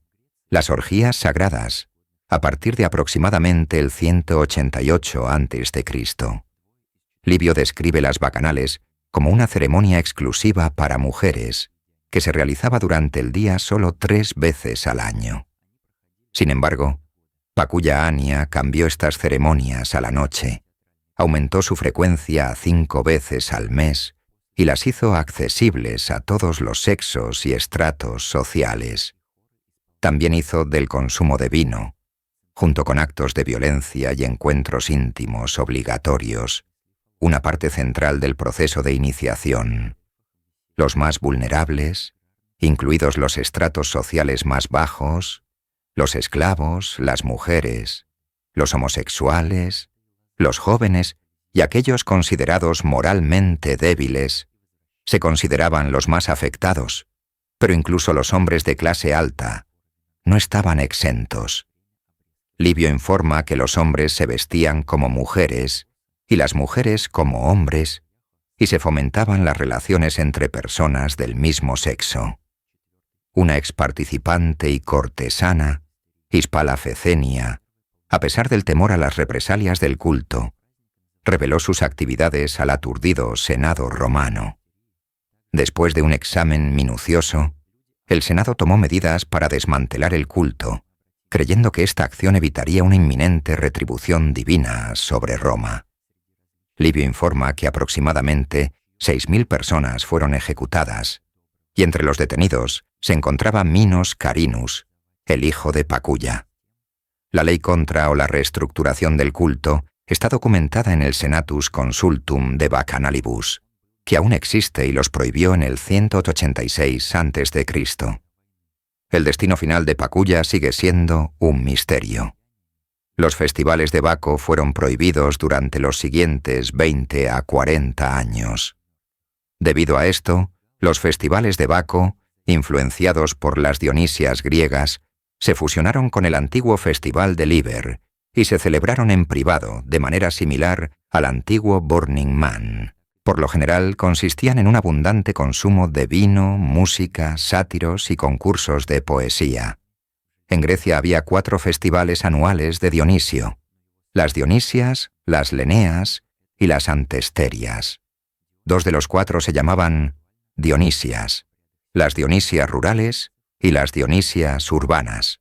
las orgías sagradas, a partir de aproximadamente el 188 a.C. Livio describe las bacanales como una ceremonia exclusiva para mujeres, que se realizaba durante el día solo 3 veces al año. Sin embargo, Paculla Ania cambió estas ceremonias a la noche, aumentó su frecuencia a 5 veces al mes y las hizo accesibles a todos los sexos y estratos sociales. También hizo del consumo de vino, junto con actos de violencia y encuentros íntimos obligatorios, una parte central del proceso de iniciación. Los más vulnerables, incluidos los estratos sociales más bajos, los esclavos, las mujeres, los homosexuales, los jóvenes y aquellos considerados moralmente débiles, se consideraban los más afectados, pero incluso los hombres de clase alta no estaban exentos. Livio informa que los hombres se vestían como mujeres y las mujeres como hombres, y se fomentaban las relaciones entre personas del mismo sexo. Una exparticipante y cortesana, Hispala Fecenia, a pesar del temor a las represalias del culto, reveló sus actividades al aturdido Senado romano. Después de un examen minucioso, el Senado tomó medidas para desmantelar el culto, creyendo que esta acción evitaría una inminente retribución divina sobre Roma. Livio informa que aproximadamente 6.000 personas fueron ejecutadas, y entre los detenidos se encontraba Minos Carinus, el hijo de Paculla. La ley contra o la reestructuración del culto está documentada en el Senatus Consultum de Bacchanalibus, que aún existe y los prohibió en el 186 a.C. El destino final de Paculla sigue siendo un misterio. Los festivales de Baco fueron prohibidos durante los siguientes 20 a 40 años. Debido a esto, Los festivales de Baco, influenciados por las Dionisias griegas, se fusionaron con el antiguo festival de Liber y se celebraron en privado de manera similar al antiguo Burning Man. Por lo general consistían en un abundante consumo de vino, música, sátiros y concursos de poesía. En Grecia había 4 festivales anuales de Dionisio: las Dionisias, las Leneas y las Antesterias. 2 de los 4 se llamaban Dionisias, las Dionisias rurales y las Dionisias urbanas.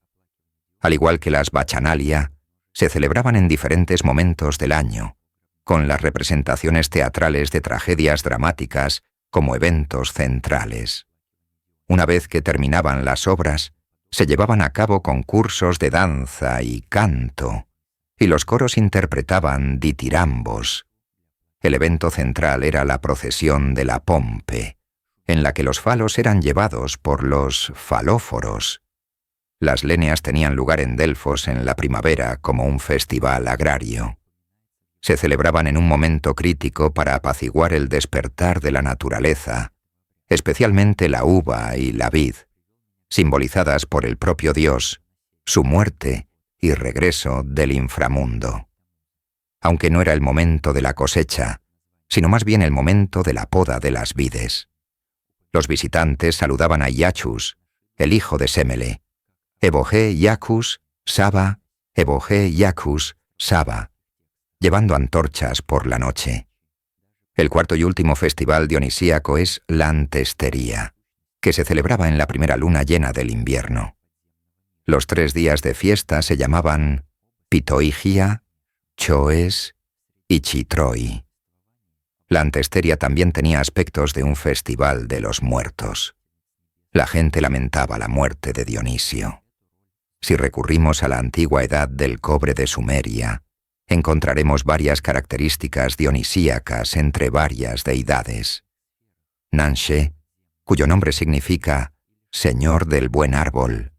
Al igual que las Bachanalia, se celebraban en diferentes momentos del año, con las representaciones teatrales de tragedias dramáticas como eventos centrales. Una vez que terminaban las obras, se llevaban a cabo concursos de danza y canto, y los coros interpretaban ditirambos. El evento central era la procesión de la Pompe, en la que los falos eran llevados por los falóforos. Las Leneas tenían lugar en Delfos en la primavera como un festival agrario. Se celebraban en un momento crítico para apaciguar el despertar de la naturaleza, especialmente la uva y la vid, simbolizadas por el propio Dios, su muerte y regreso del inframundo. Aunque no era el momento de la cosecha, sino más bien el momento de la poda de las vides. Los visitantes saludaban a Iachus, el hijo de Semele, Eboge Iacus, Saba, Eboge Iacus, Saba, llevando antorchas por la noche. El cuarto y último festival dionisíaco es la Antestería, que se celebraba en la primera luna llena del invierno. Los 3 días de fiesta se llamaban Pitoigia, Choes y Chitroi. La Antesteria también tenía aspectos de un festival de los muertos. La gente lamentaba la muerte de Dionisio. Si recurrimos a la antigua edad del cobre de Sumeria, encontraremos varias características dionisíacas entre varias deidades. Nanshe, cuyo nombre significa Señor del Buen Árbol,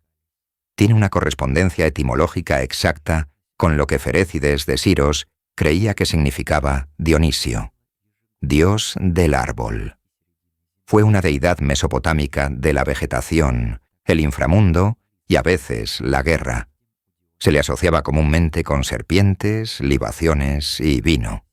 tiene una correspondencia etimológica exacta con lo que Ferécides de Siros creía que significaba Dionisio, Dios del árbol. Fue una deidad mesopotámica de la vegetación, el inframundo y a veces la guerra. Se le asociaba comúnmente con serpientes, libaciones y vino.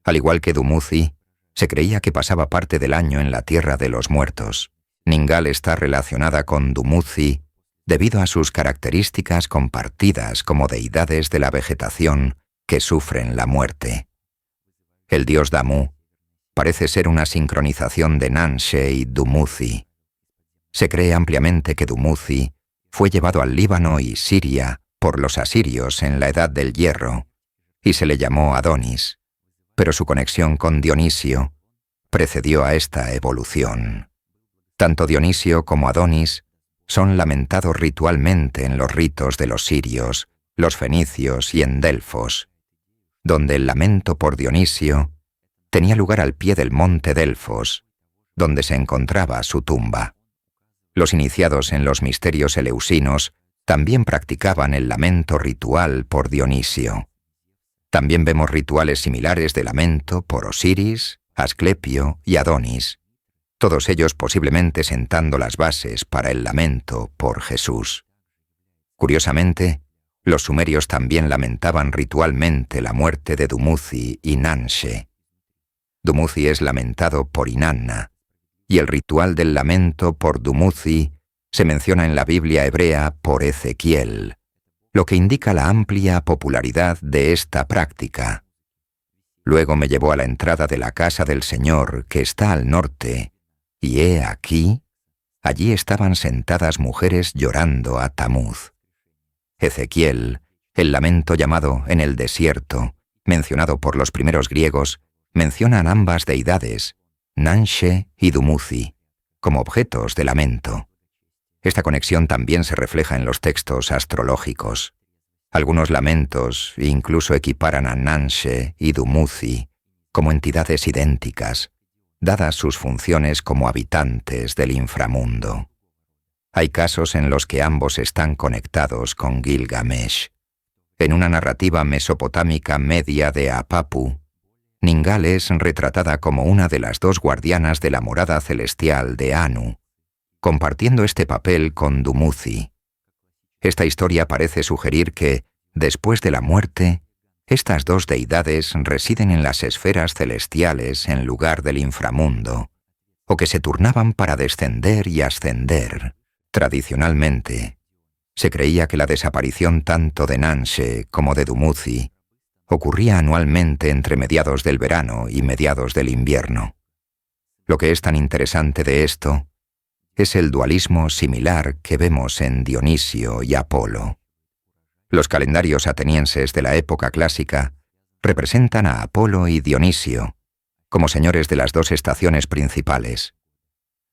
Al igual que Dumuzi, se creía que pasaba parte del año en la tierra de los muertos. Ningal está relacionada con Dumuzi debido a sus características compartidas como deidades de la vegetación que sufren la muerte. El dios Damu parece ser una sincronización de Nanshe y Dumuzi. Se cree ampliamente que Dumuzi fue llevado al Líbano y Siria por los asirios en la Edad del Hierro y se le llamó Adonis, pero su conexión con Dionisio precedió a esta evolución. Tanto Dionisio como Adonis son lamentados ritualmente en los ritos de los sirios, los fenicios y en Delfos, donde el lamento por Dionisio tenía lugar al pie del monte Delfos, donde se encontraba su tumba. Los iniciados en los misterios eleusinos también practicaban el lamento ritual por Dionisio. También vemos rituales similares de lamento por Osiris, Asclepio y Adonis, todos ellos posiblemente sentando las bases para el lamento por Jesús. Curiosamente, los sumerios también lamentaban ritualmente la muerte de Dumuzi y Nanshe. Dumuzi es lamentado por Inanna, y el ritual del lamento por Dumuzi se menciona en la Biblia hebrea por Ezequiel, lo que indica la amplia popularidad de esta práctica. Luego me llevó a la entrada de la casa del Señor, que está al norte, y he aquí, allí estaban sentadas mujeres llorando a Tamuz. Ezequiel, el lamento llamado en el desierto, mencionado por los primeros griegos, mencionan ambas deidades, Nanshe y Dumuzi, como objetos de lamento. Esta conexión también se refleja en los textos astrológicos. Algunos lamentos incluso equiparan a Nanshe y Dumuzi como entidades idénticas, dadas sus funciones como habitantes del inframundo. Hay casos en los que ambos están conectados con Gilgamesh. En una narrativa mesopotámica media de Apapu, Ningal es retratada como una de las dos guardianas de la morada celestial de Anu, compartiendo este papel con Dumuzi. Esta historia parece sugerir que, después de la muerte, estas dos deidades residen en las esferas celestiales en lugar del inframundo, o que se turnaban para descender y ascender. Tradicionalmente, se creía que la desaparición tanto de Nanshe como de Dumuzi ocurría anualmente entre mediados del verano y mediados del invierno. Lo que es tan interesante de esto es el dualismo similar que vemos en Dionisio y Apolo. Los calendarios atenienses de la época clásica representan a Apolo y Dionisio como señores de las dos estaciones principales.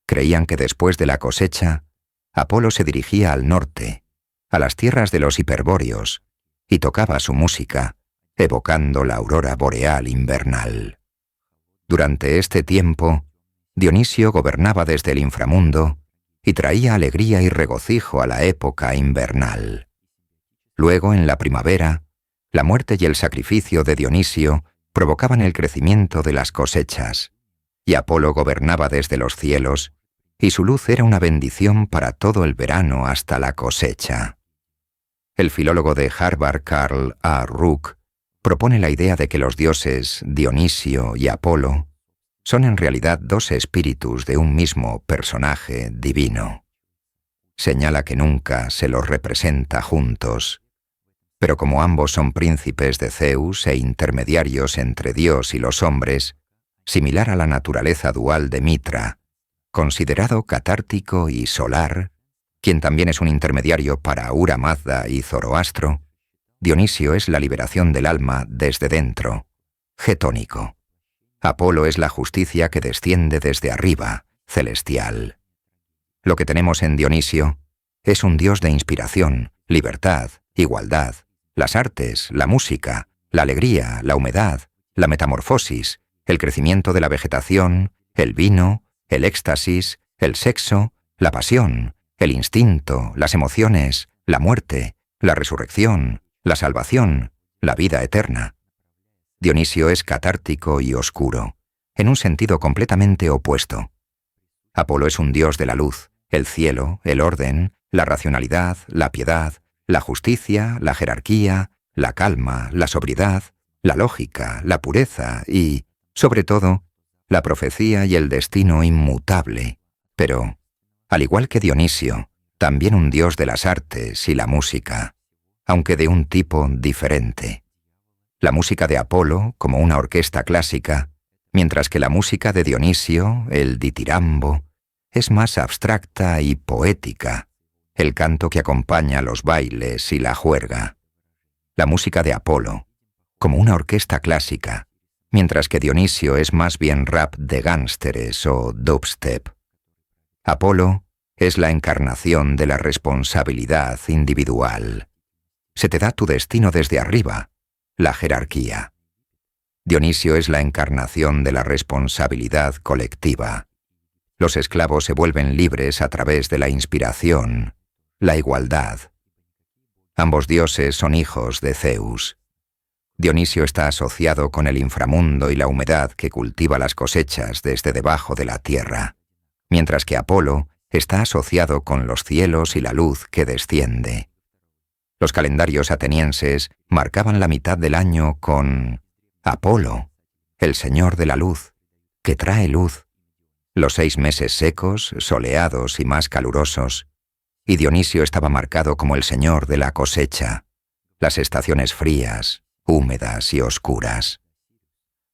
Creían que después de la cosecha, Apolo se dirigía al norte, a las tierras de los hiperbóreos, y tocaba su música, evocando la aurora boreal invernal. Durante este tiempo, Dionisio gobernaba desde el inframundo y traía alegría y regocijo a la época invernal. Luego, en la primavera, la muerte y el sacrificio de Dionisio provocaban el crecimiento de las cosechas, y Apolo gobernaba desde los cielos, y su luz era una bendición para todo el verano hasta la cosecha. El filólogo de Harvard Carl A. Rook propone la idea de que los dioses Dionisio y Apolo son en realidad dos espíritus de un mismo personaje divino. Señala que nunca se los representa juntos, pero como ambos son príncipes de Zeus e intermediarios entre Dios y los hombres, similar a la naturaleza dual de Mitra, considerado catártico y solar, quien también es un intermediario para Ahura Mazda y Zoroastro, Dionisio es la liberación del alma desde dentro, getónico. Apolo es la justicia que desciende desde arriba, celestial. Lo que tenemos en Dionisio es un dios de inspiración, libertad, igualdad, las artes, la música, la alegría, la humedad, la metamorfosis, el crecimiento de la vegetación, el vino, el éxtasis, el sexo, la pasión, el instinto, las emociones, la muerte, la resurrección, la salvación, la vida eterna. Dionisio es catártico y oscuro, en un sentido completamente opuesto. Apolo es un dios de la luz, el cielo, el orden, la racionalidad, la piedad, la justicia, la jerarquía, la calma, la sobriedad, la lógica, la pureza y, sobre todo, la profecía y el destino inmutable, pero, al igual que Dionisio, también un dios de las artes y la música, aunque de un tipo diferente. La música de Apolo, como una orquesta clásica, mientras que la música de Dionisio, el ditirambo, es más abstracta y poética, el canto que acompaña los bailes y la juerga. La música de Apolo, como una orquesta clásica, mientras que Dionisio es más bien rap de gánsteres o dubstep. Apolo es la encarnación de la responsabilidad individual. Se te da tu destino desde arriba, la jerarquía. Dionisio es la encarnación de la responsabilidad colectiva. Los esclavos se vuelven libres a través de la inspiración, la igualdad. Ambos dioses son hijos de Zeus. Dionisio está asociado con el inframundo y la humedad que cultiva las cosechas desde debajo de la tierra, mientras que Apolo está asociado con los cielos y la luz que desciende. Los calendarios atenienses marcaban la mitad del año con Apolo, el señor de la luz, que trae luz, los 6 meses secos, soleados y más calurosos, y Dionisio estaba marcado como el señor de la cosecha, las estaciones frías, húmedas y oscuras.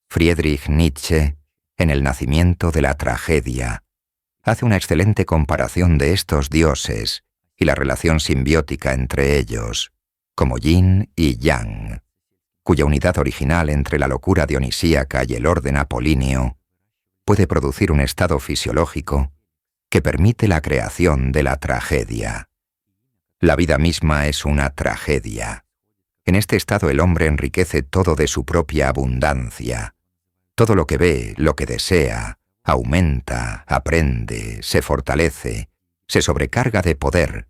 Friedrich Nietzsche, en El nacimiento de la tragedia, hace una excelente comparación de estos dioses y la relación simbiótica entre ellos, como yin y yang, cuya unidad original entre la locura dionisíaca y el orden apolíneo puede producir un estado fisiológico que permite la creación de la tragedia. La vida misma es una tragedia. En este estado el hombre enriquece todo de su propia abundancia. Todo lo que ve, lo que desea, aumenta, aprende, se fortalece, se sobrecarga de poder.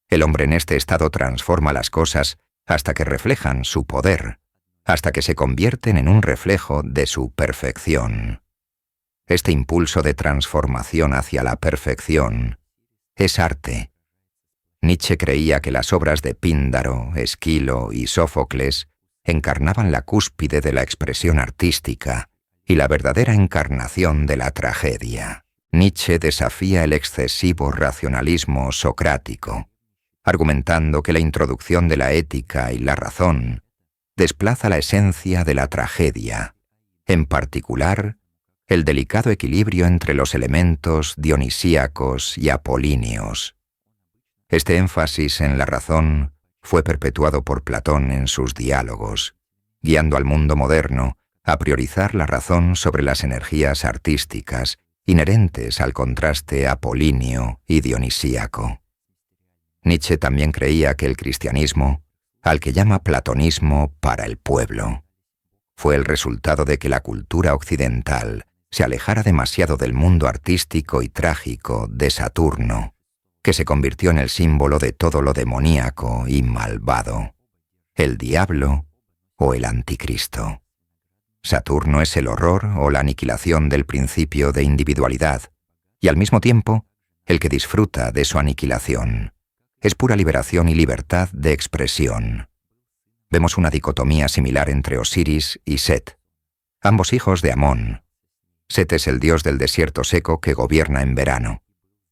El hombre en este estado transforma las cosas hasta que reflejan su poder, hasta que se convierten en un reflejo de su perfección. Este impulso de transformación hacia la perfección es arte. Nietzsche creía que las obras de Píndaro, Esquilo y Sófocles encarnaban la cúspide de la expresión artística y la verdadera encarnación de la tragedia. Nietzsche desafía el excesivo racionalismo socrático, argumentando que la introducción de la ética y la razón desplaza la esencia de la tragedia, en particular, el delicado equilibrio entre los elementos dionisíacos y apolíneos. Este énfasis en la razón fue perpetuado por Platón en sus diálogos, guiando al mundo moderno a priorizar la razón sobre las energías artísticas inherentes al contraste apolíneo y dionisíaco. Nietzsche también creía que el cristianismo, al que llama platonismo para el pueblo, fue el resultado de que la cultura occidental se alejara demasiado del mundo artístico y trágico de Saturno, que se convirtió en el símbolo de todo lo demoníaco y malvado, el diablo o el anticristo. Saturno es el horror o la aniquilación del principio de individualidad, y al mismo tiempo, el que disfruta de su aniquilación. Es pura liberación y libertad de expresión. Vemos una dicotomía similar entre Osiris y Set, ambos hijos de Amón. Set es el dios del desierto seco que gobierna en verano,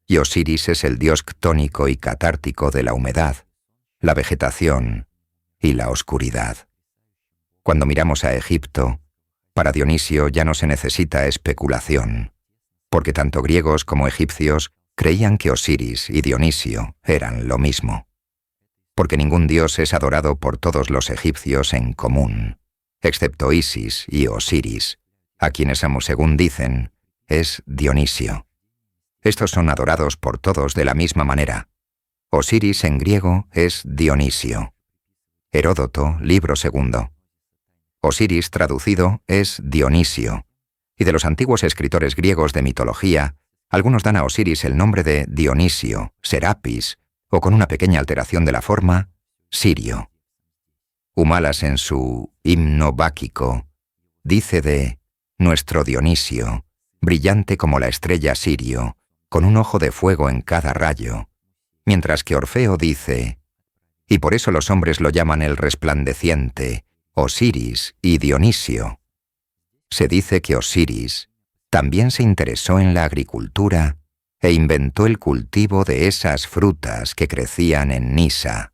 y Osiris es el dios ctónico y catártico de la humedad, la vegetación y la oscuridad. Cuando miramos a Egipto, para Dionisio ya no se necesita especulación, porque tanto griegos como egipcios creían que Osiris y Dionisio eran lo mismo. Porque ningún dios es adorado por todos los egipcios en común, excepto Isis y Osiris, a quienes amo según dicen, es Dionisio. Estos son adorados por todos de la misma manera. Osiris en griego es Dionisio. Heródoto, libro segundo. Osiris traducido es Dionisio, y de los antiguos escritores griegos de mitología, algunos dan a Osiris el nombre de Dionisio, Serapis, o con una pequeña alteración de la forma, Sirio. Humalas en su himno báquico dice de nuestro Dionisio, brillante como la estrella Sirio, con un ojo de fuego en cada rayo, mientras que Orfeo dice, y por eso los hombres lo llaman el resplandeciente, Osiris y Dionisio. Se dice que Osiris también se interesó en la agricultura e inventó el cultivo de esas frutas que crecían en Nisa,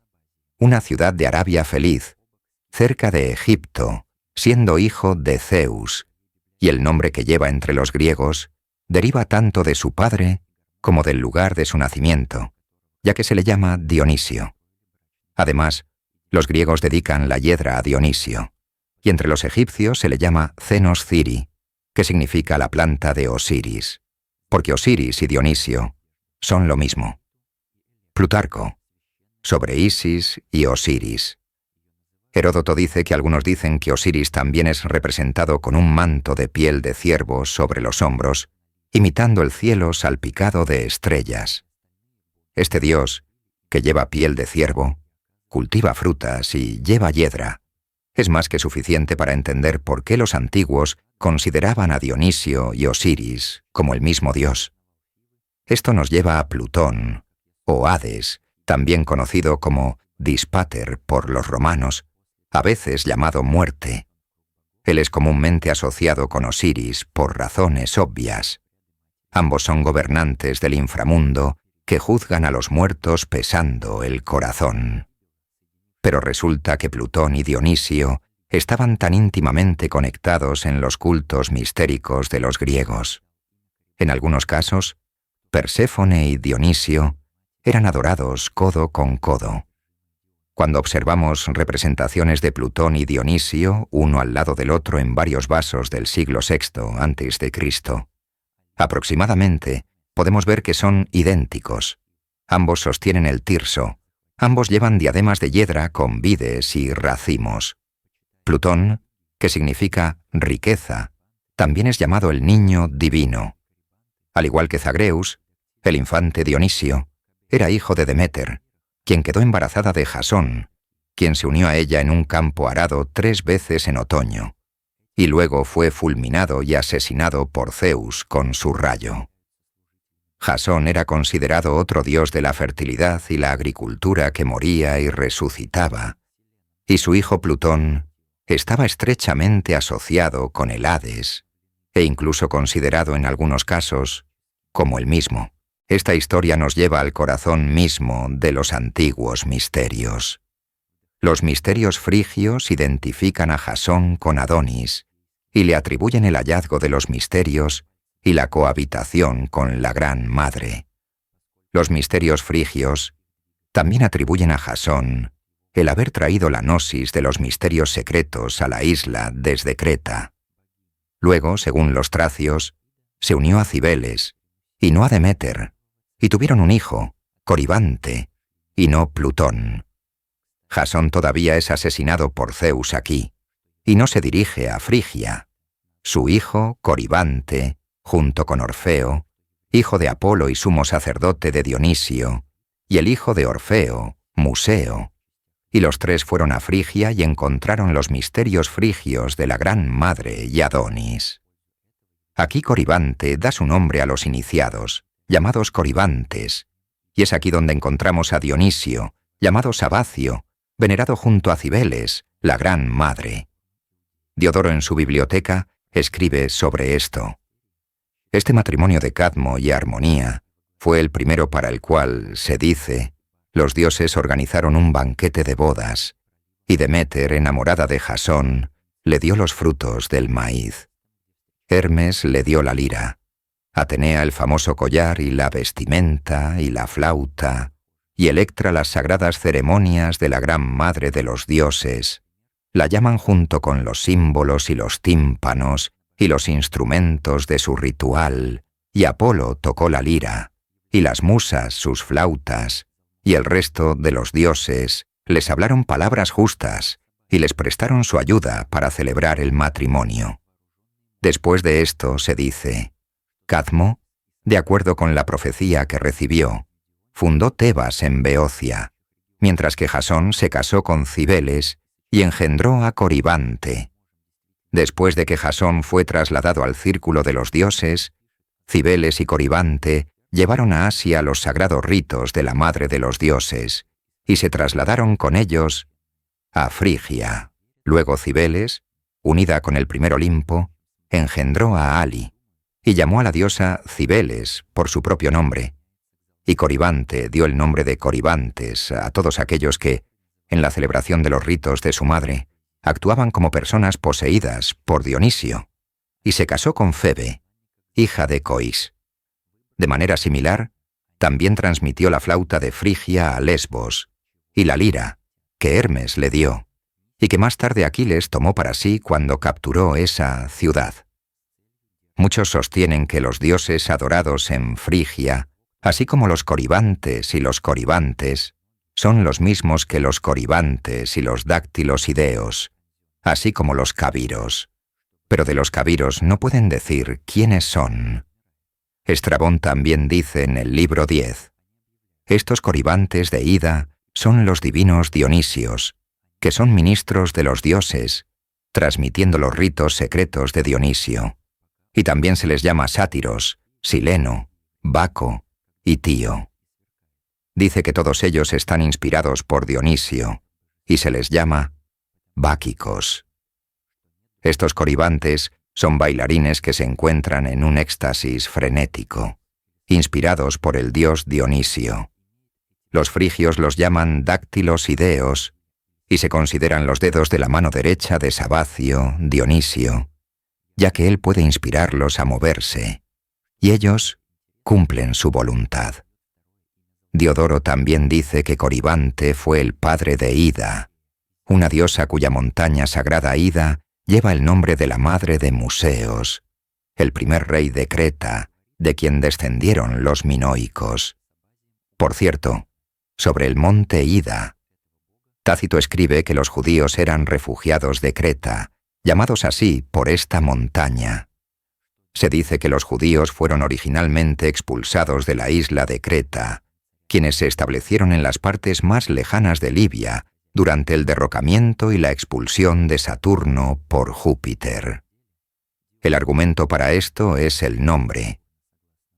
una ciudad de Arabia feliz, cerca de Egipto, siendo hijo de Zeus, y el nombre que lleva entre los griegos deriva tanto de su padre como del lugar de su nacimiento, ya que se le llama Dionisio. Además, los griegos dedican la hiedra a Dionisio, y entre los egipcios se le llama Cenos Ciri, que significa la planta de Osiris, porque Osiris y Dionisio son lo mismo. Plutarco, sobre Isis y Osiris. Heródoto dice que algunos dicen que Osiris también es representado con un manto de piel de ciervo sobre los hombros, imitando el cielo salpicado de estrellas. Este dios, que lleva piel de ciervo, cultiva frutas y lleva hiedra, es más que suficiente para entender por qué los antiguos consideraban a Dionisio y Osiris como el mismo dios. Esto nos lleva a Plutón, o Hades, también conocido como Dispater por los romanos, a veces llamado muerte. Él es comúnmente asociado con Osiris por razones obvias. Ambos son gobernantes del inframundo que juzgan a los muertos pesando el corazón. Pero resulta que Plutón y Dionisio estaban tan íntimamente conectados en los cultos mistéricos de los griegos. En algunos casos, Perséfone y Dionisio eran adorados codo con codo. Cuando observamos representaciones de Plutón y Dionisio uno al lado del otro en varios vasos del siglo VI a.C., aproximadamente podemos ver que son idénticos. Ambos sostienen el tirso. Ambos llevan diademas de hiedra con vides y racimos. Plutón, que significa riqueza, también es llamado el niño divino. Al igual que Zagreus, el infante Dionisio era hijo de Deméter, quien quedó embarazada de Jasón, quien se unió a ella en un campo arado 3 veces en otoño, y luego fue fulminado y asesinado por Zeus con su rayo. Jasón era considerado otro dios de la fertilidad y la agricultura que moría y resucitaba, y su hijo Plutón estaba estrechamente asociado con el Hades, e incluso considerado en algunos casos como el mismo. Esta historia nos lleva al corazón mismo de los antiguos misterios. Los misterios frigios identifican a Jasón con Adonis y le atribuyen el hallazgo de los misterios y la cohabitación con la Gran Madre. Los misterios frigios también atribuyen a Jasón el haber traído la gnosis de los misterios secretos a la isla desde Creta. Luego, según los tracios, se unió a Cibeles y no a Deméter, y tuvieron un hijo, Coribante, y no Plutón. Jasón todavía es asesinado por Zeus aquí, y no se dirige a Frigia. Su hijo, Coribante, junto con Orfeo, hijo de Apolo y sumo sacerdote de Dionisio, y el hijo de Orfeo, Museo, y los 3 fueron a Frigia y encontraron los misterios frigios de la Gran Madre y Adonis. Aquí Coribante da su nombre a los iniciados, llamados Coribantes, y es aquí donde encontramos a Dionisio, llamado Sabacio, venerado junto a Cibeles, la Gran Madre. Diodoro en su biblioteca escribe sobre esto. Este matrimonio de Cadmo y Armonía fue el primero para el cual, se dice, los dioses organizaron un banquete de bodas, y Deméter, enamorada de Jasón, le dio los frutos del maíz. Hermes le dio la lira, Atenea el famoso collar y la vestimenta y la flauta, y Electra las sagradas ceremonias de la Gran Madre de los dioses. La llaman junto con los símbolos y los tímpanos y los instrumentos de su ritual, y Apolo tocó la lira, y las musas sus flautas, y el resto de los dioses les hablaron palabras justas y les prestaron su ayuda para celebrar el matrimonio. Después de esto se dice, Cadmo, de acuerdo con la profecía que recibió, fundó Tebas en Beocia, mientras que Jasón se casó con Cibeles y engendró a Coribante. Después de que Jasón fue trasladado al círculo de los dioses, Cibeles y Coribante llevaron a Asia los sagrados ritos de la madre de los dioses, y se trasladaron con ellos a Frigia. Luego Cibeles, unida con el primer Olimpo, engendró a Ali, y llamó a la diosa Cibeles por su propio nombre, y Coribante dio el nombre de Coribantes a todos aquellos que, en la celebración de los ritos de su madre, actuaban como personas poseídas por Dionisio, y se casó con Febe, hija de Cois. De manera similar, también transmitió la flauta de Frigia a Lesbos, y la lira, que Hermes le dio, y que más tarde Aquiles tomó para sí cuando capturó esa ciudad. Muchos sostienen que los dioses adorados en Frigia, así como los Coribantes y los Coribantes, son los mismos que los Coribantes y los Dáctilos Ideos, así como los Cabiros. Pero de los Cabiros no pueden decir quiénes son. Estrabón también dice en el libro 10, estos Coribantes de Ida son los divinos Dionisios, que son ministros de los dioses, transmitiendo los ritos secretos de Dionisio. Y también se les llama sátiros, Sileno, Baco y Tío. Dice que todos ellos están inspirados por Dionisio, y se les llama báquicos. Estos Coribantes son bailarines que se encuentran en un éxtasis frenético, inspirados por el dios Dionisio. Los frigios los llaman dáctilos ideos, y se consideran los dedos de la mano derecha de Sabacio, Dionisio, ya que él puede inspirarlos a moverse, y ellos cumplen su voluntad. Diodoro también dice que Coribante fue el padre de Ida, una diosa cuya montaña sagrada Ida lleva el nombre de la madre de Museos, el primer rey de Creta, de quien descendieron los minoicos. Por cierto, sobre el monte Ida, Tácito escribe que los judíos eran refugiados de Creta, llamados así por esta montaña. Se dice que los judíos fueron originalmente expulsados de la isla de Creta, quienes se establecieron en las partes más lejanas de Libia durante el derrocamiento y la expulsión de Saturno por Júpiter. El argumento para esto es el nombre.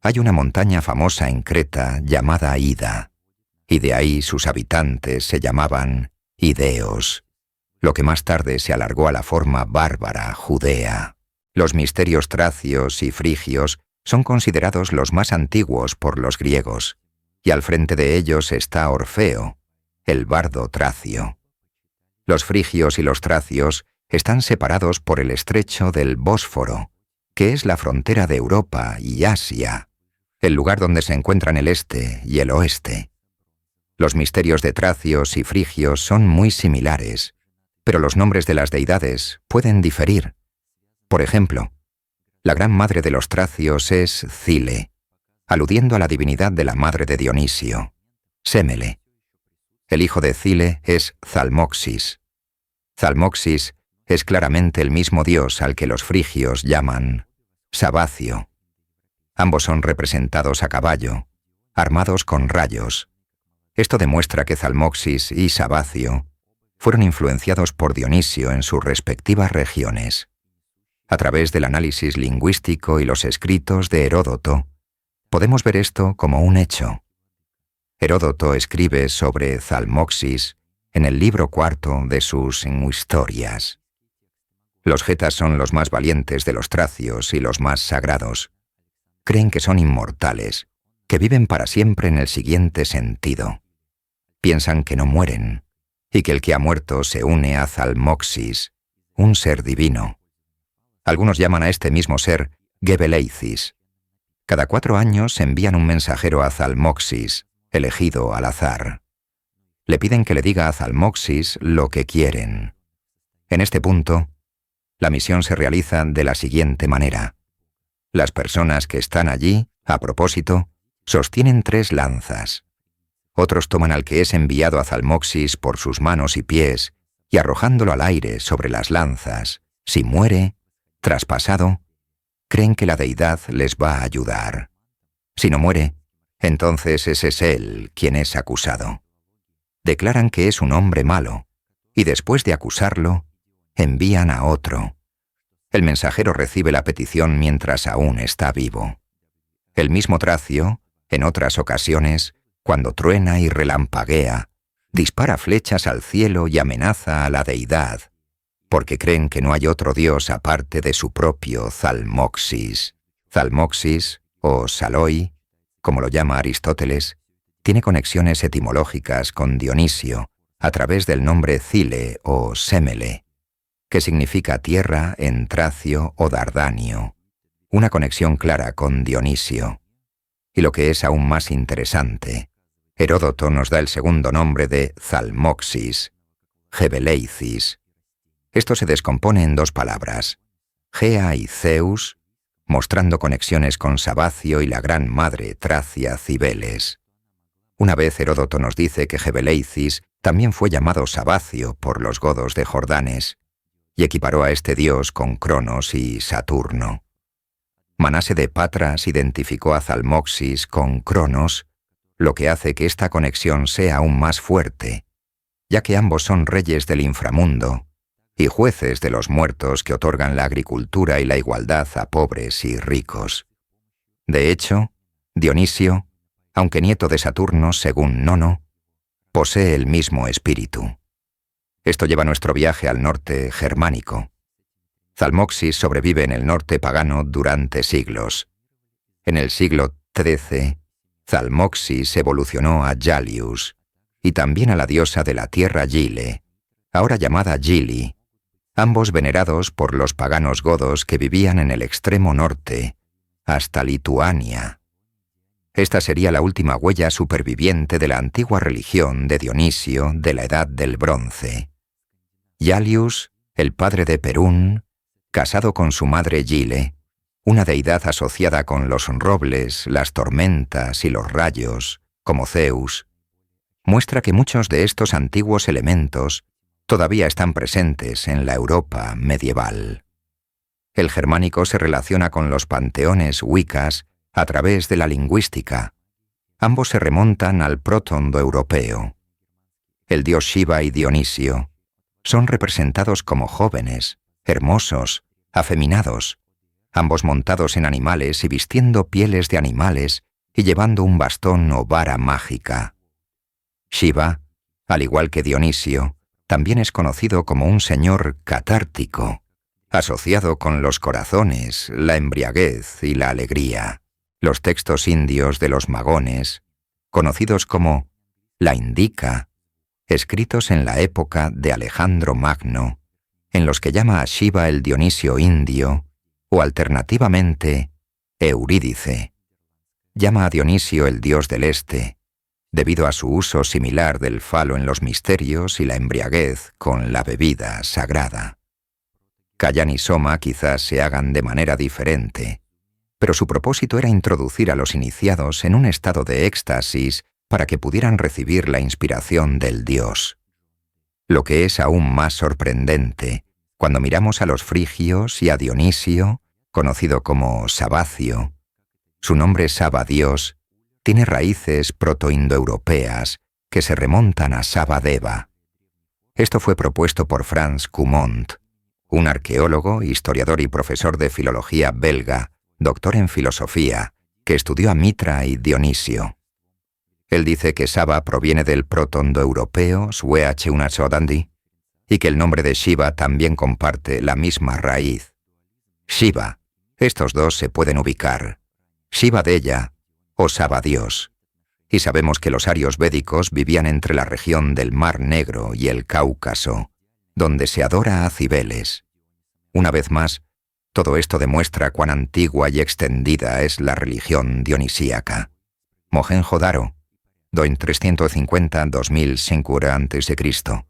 Hay una montaña famosa en Creta llamada Ida, y de ahí sus habitantes se llamaban Ideos, lo que más tarde se alargó a la forma bárbara Judea. Los misterios tracios y frigios son considerados los más antiguos por los griegos, y al frente de ellos está Orfeo, el bardo tracio. Los frigios y los tracios están separados por el estrecho del Bósforo, que es la frontera de Europa y Asia, el lugar donde se encuentran el este y el oeste. Los misterios de tracios y frigios son muy similares, pero los nombres de las deidades pueden diferir. Por ejemplo, la gran madre de los tracios es Cile, aludiendo a la divinidad de la madre de Dionisio, Sémele. El hijo de Cile es Zalmoxis. Zalmoxis es claramente el mismo dios al que los frigios llaman Sabacio. Ambos son representados a caballo, armados con rayos. Esto demuestra que Zalmoxis y Sabacio fueron influenciados por Dionisio en sus respectivas regiones. A través del análisis lingüístico y los escritos de Heródoto, podemos ver esto como un hecho. Heródoto escribe sobre Zalmoxis en el libro cuarto de sus Historias. Los getas son los más valientes de los tracios y los más sagrados. Creen que son inmortales, que viven para siempre en el siguiente sentido. Piensan que no mueren, y que el que ha muerto se une a Zalmoxis, un ser divino. Algunos llaman a este mismo ser Gebeleicis. Cada 4 años envían un mensajero a Zalmoxis, elegido al azar. Le piden que le diga a Zalmoxis lo que quieren. En este punto, la misión se realiza de la siguiente manera. Las personas que están allí, a propósito, sostienen 3 lanzas. Otros toman al que es enviado a Zalmoxis por sus manos y pies y arrojándolo al aire sobre las lanzas, si muere, traspasado, creen que la deidad les va a ayudar. Si no muere, entonces ese es él quien es acusado. Declaran que es un hombre malo, y después de acusarlo, envían a otro. El mensajero recibe la petición mientras aún está vivo. El mismo tracio, en otras ocasiones, cuando truena y relampaguea, dispara flechas al cielo y amenaza a la deidad, porque creen que no hay otro dios aparte de su propio Zalmoxis. Zalmoxis, o Saloi, como lo llama Aristóteles, tiene conexiones etimológicas con Dionisio a través del nombre Cile o Sémele, que significa tierra en tracio o dardanio, una conexión clara con Dionisio. Y lo que es aún más interesante, Heródoto nos da el segundo nombre de Zalmoxis, Gebeleicis. Esto se descompone en 2 palabras, Gea y Zeus, mostrando conexiones con Sabacio y la gran madre Tracia Cibeles. Una vez Heródoto nos dice que Gebeleicis también fue llamado Sabacio por los godos de Jordanes, y equiparó a este dios con Cronos y Saturno. Manase de Patras identificó a Zalmoxis con Cronos, lo que hace que esta conexión sea aún más fuerte, ya que ambos son reyes del inframundo y jueces de los muertos que otorgan la agricultura y la igualdad a pobres y ricos. De hecho, Dionisio, aunque nieto de Saturno según Nono, posee el mismo espíritu. Esto lleva nuestro viaje al norte germánico. Zalmoxis sobrevive en el norte pagano durante siglos. En el siglo XIII, Zalmoxis evolucionó a Yalius y también a la diosa de la tierra Gile, ahora llamada Gili, ambos venerados por los paganos godos que vivían en el extremo norte, hasta Lituania. Esta sería la última huella superviviente de la antigua religión de Dionisio de la Edad del Bronce. Yalius, el padre de Perún, casado con su madre Gile, una deidad asociada con los robles, las tormentas y los rayos, como Zeus, muestra que muchos de estos antiguos elementos todavía están presentes en la Europa medieval. El germánico se relaciona con los panteones wiccas a través de la lingüística. Ambos se remontan al protoindoeuropeo. el dios Shiva y Dionisio, son representados como jóvenes, hermosos, afeminados, ambos montados en animales y vistiendo pieles de animales y llevando un bastón o vara mágica. Shiva, al igual que Dionisio, también es conocido como un señor catártico, asociado con los corazones, la embriaguez y la alegría. Los textos indios de los magones, conocidos como la Indica, escritos en la época de Alejandro Magno, en los que llama a Shiva el Dionisio indio, o alternativamente Eurídice. Llama a Dionisio el dios del este, debido a su uso similar del falo en los misterios y la embriaguez con la bebida sagrada. Khyaan y Soma quizás se hagan de manera diferente, pero su propósito era introducir a los iniciados en un estado de éxtasis para que pudieran recibir la inspiración del dios. Lo que es aún más sorprendente, cuando miramos a los frigios y a Dionisio, conocido como Sabacio, su nombre Saba Dios, tiene raíces protoindoeuropeas que se remontan a Sabadeva. Esto fue propuesto por Franz Cumont, un arqueólogo, historiador y profesor de filología belga, doctor en filosofía, que estudió a Mitra y Dionisio. Él dice que Saba proviene del protoindoeuropeo Sueachunachodandi y que el nombre de Shiva también comparte la misma raíz. Shiva, estos dos se pueden ubicar, Shiva Deya o Saba Dios, y sabemos que los arios védicos vivían entre la región del Mar Negro y el Cáucaso, donde se adora a Cibeles. Una vez más, todo esto demuestra cuán antigua y extendida es la religión dionisíaca. Mohenjo-Daro, en 350-2000 a.C.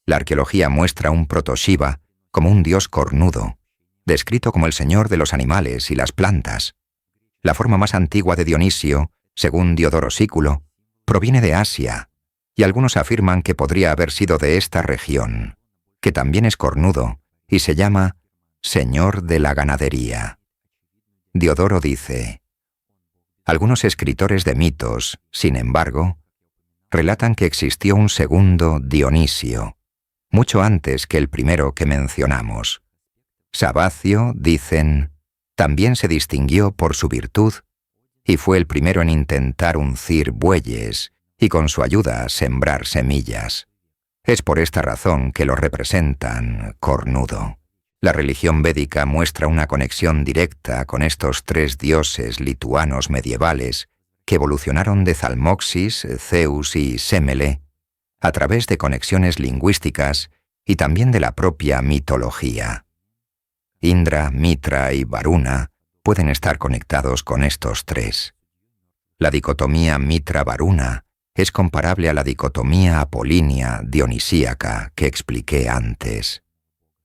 La arqueología muestra un proto-Shiva como un dios cornudo, descrito como el señor de los animales y las plantas. La forma más antigua de Dionisio, según Diodoro Sículo, proviene de Asia, y algunos afirman que podría haber sido de esta región, que también es cornudo y se llama Señor de la Ganadería. Diodoro dice: algunos escritores de mitos, sin embargo, relatan que existió un segundo Dionisio, mucho antes que el primero que mencionamos. Sabacio, dicen, también se distinguió por su virtud y fue el primero en intentar uncir bueyes y con su ayuda sembrar semillas. Es por esta razón que lo representan cornudo. La religión védica muestra una conexión directa con estos tres dioses lituanos medievales que evolucionaron de Zalmoxis, Zeus y Semele a través de conexiones lingüísticas y también de la propia mitología. Indra, Mitra y Varuna pueden estar conectados con estos tres. La dicotomía Mitra-Varuna es comparable a la dicotomía apolínea dionisíaca que expliqué antes.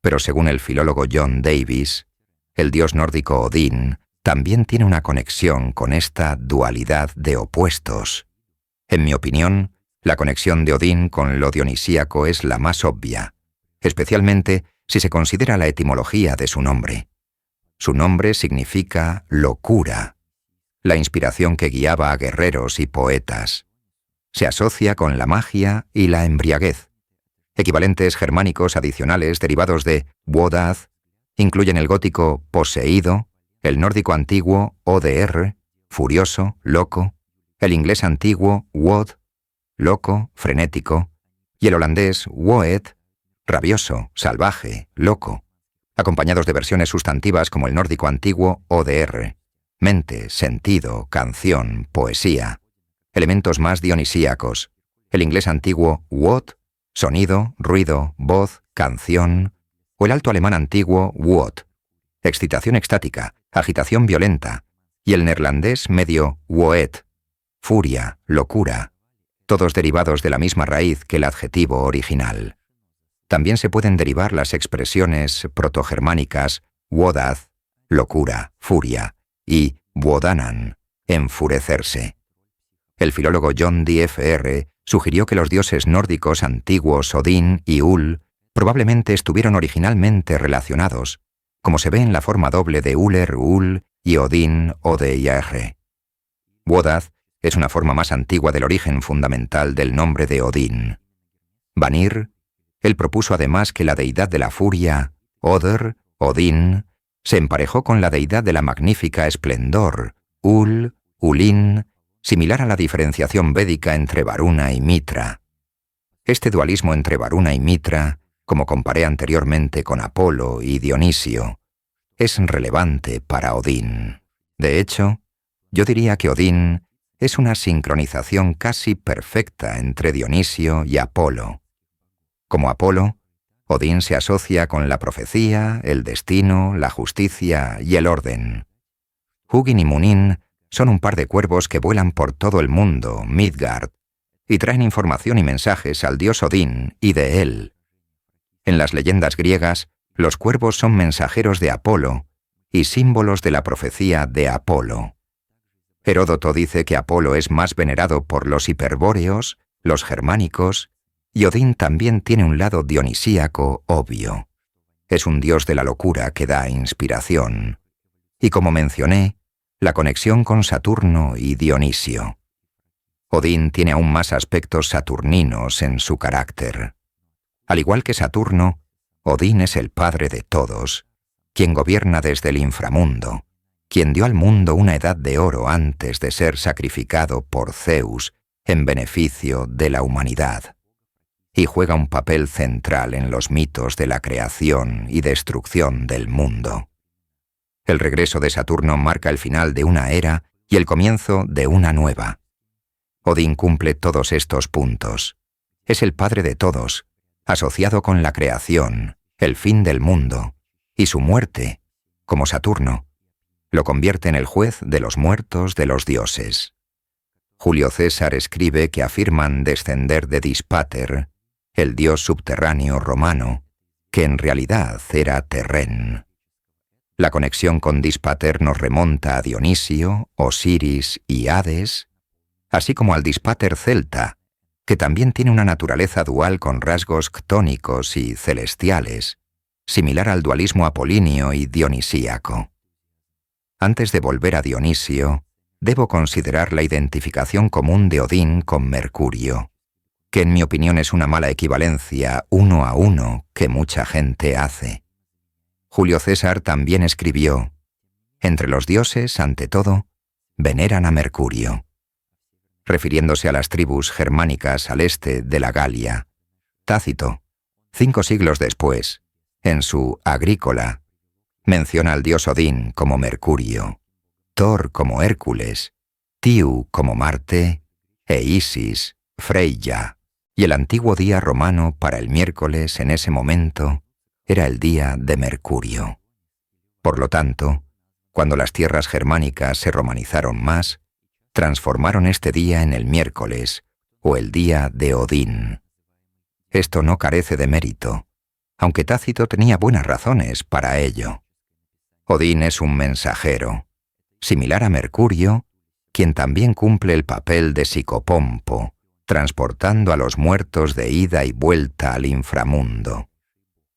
Pero según el filólogo John Davis, el dios nórdico Odín también tiene una conexión con esta dualidad de opuestos. En mi opinión, la conexión de Odín con lo dionisíaco es la más obvia, especialmente si se considera la etimología de su nombre. Su nombre significa locura, la inspiración que guiaba a guerreros y poetas. Se asocia con la magia y la embriaguez. Equivalentes germánicos adicionales derivados de Wodath incluyen el gótico poseído, el nórdico antiguo ODR, furioso, loco, el inglés antiguo wod, loco, frenético, y el holandés woed, rabioso, salvaje, loco, acompañados de versiones sustantivas como el nórdico antiguo ODR, mente, sentido, canción, poesía, elementos más dionisíacos, el inglés antiguo wod, sonido, ruido, voz, canción, o el alto alemán antiguo wot, excitación extática, agitación violenta, y el neerlandés medio woet, furia, locura, todos derivados de la misma raíz que el adjetivo original. También se pueden derivar las expresiones protogermánicas wodath, locura, furia, y wodanan, enfurecerse. El filólogo John D.F.R. sugirió que los dioses nórdicos antiguos Odín y Ul probablemente estuvieron originalmente relacionados, como se ve en la forma doble de Uller, Ul y Odín, Ode-IR. Wodath es una forma más antigua del origen fundamental del nombre de Odín. Vanir, él propuso además que la deidad de la furia, Odr, Odín, se emparejó con la deidad de la magnífica esplendor, Ul, Ulin, similar a la diferenciación védica entre Varuna y Mitra. Este dualismo entre Varuna y Mitra, como comparé anteriormente con Apolo y Dionisio, es relevante para Odín. De hecho, yo diría que Odín es una sincronización casi perfecta entre Dionisio y Apolo. Como Apolo, Odín se asocia con la profecía, el destino, la justicia y el orden. Hugin y Munin son un par de cuervos que vuelan por todo el mundo, Midgard, y traen información y mensajes al dios Odín y de él. En las leyendas griegas, los cuervos son mensajeros de Apolo y símbolos de la profecía de Apolo. Heródoto dice que Apolo es más venerado por los hiperbóreos, los germánicos, y Odín también tiene un lado dionisíaco obvio. Es un dios de la locura que da inspiración. Y como mencioné, la conexión con Saturno y Dionisio. Odín tiene aún más aspectos saturninos en su carácter. Al igual que Saturno, Odín es el padre de todos, quien gobierna desde el inframundo, quien dio al mundo una edad de oro antes de ser sacrificado por Zeus en beneficio de la humanidad, y juega un papel central en los mitos de la creación y destrucción del mundo. El regreso de Saturno marca el final de una era y el comienzo de una nueva. Odín cumple todos estos puntos. Es el padre de todos, asociado con la creación, el fin del mundo, y su muerte, como Saturno, lo convierte en el juez de los muertos de los dioses. Julio César escribe que afirman descender de Dispater, el dios subterráneo romano, que en realidad era Terren. La conexión con Dispater nos remonta a Dionisio, Osiris y Hades, así como al Dispater celta, que también tiene una naturaleza dual con rasgos ctónicos y celestiales, similar al dualismo apolíneo y dionisíaco. Antes de volver a Dionisio, debo considerar la identificación común de Odín con Mercurio, que en mi opinión es una mala equivalencia 1 a 1 que mucha gente hace. Julio César también escribió: entre los dioses, ante todo, veneran a Mercurio, refiriéndose a las tribus germánicas al este de la Galia. Tácito, 5 siglos después, en su Agrícola, menciona al dios Odín como Mercurio, Thor como Hércules, Tiu como Marte, e Isis, Freya, y el antiguo día romano para el miércoles en ese momento era el día de Mercurio. Por lo tanto, cuando las tierras germánicas se romanizaron más, transformaron este día en el miércoles, o el día de Odín. Esto no carece de mérito, aunque Tácito tenía buenas razones para ello. Odín es un mensajero, similar a Mercurio, quien también cumple el papel de psicopompo, transportando a los muertos de ida y vuelta al inframundo.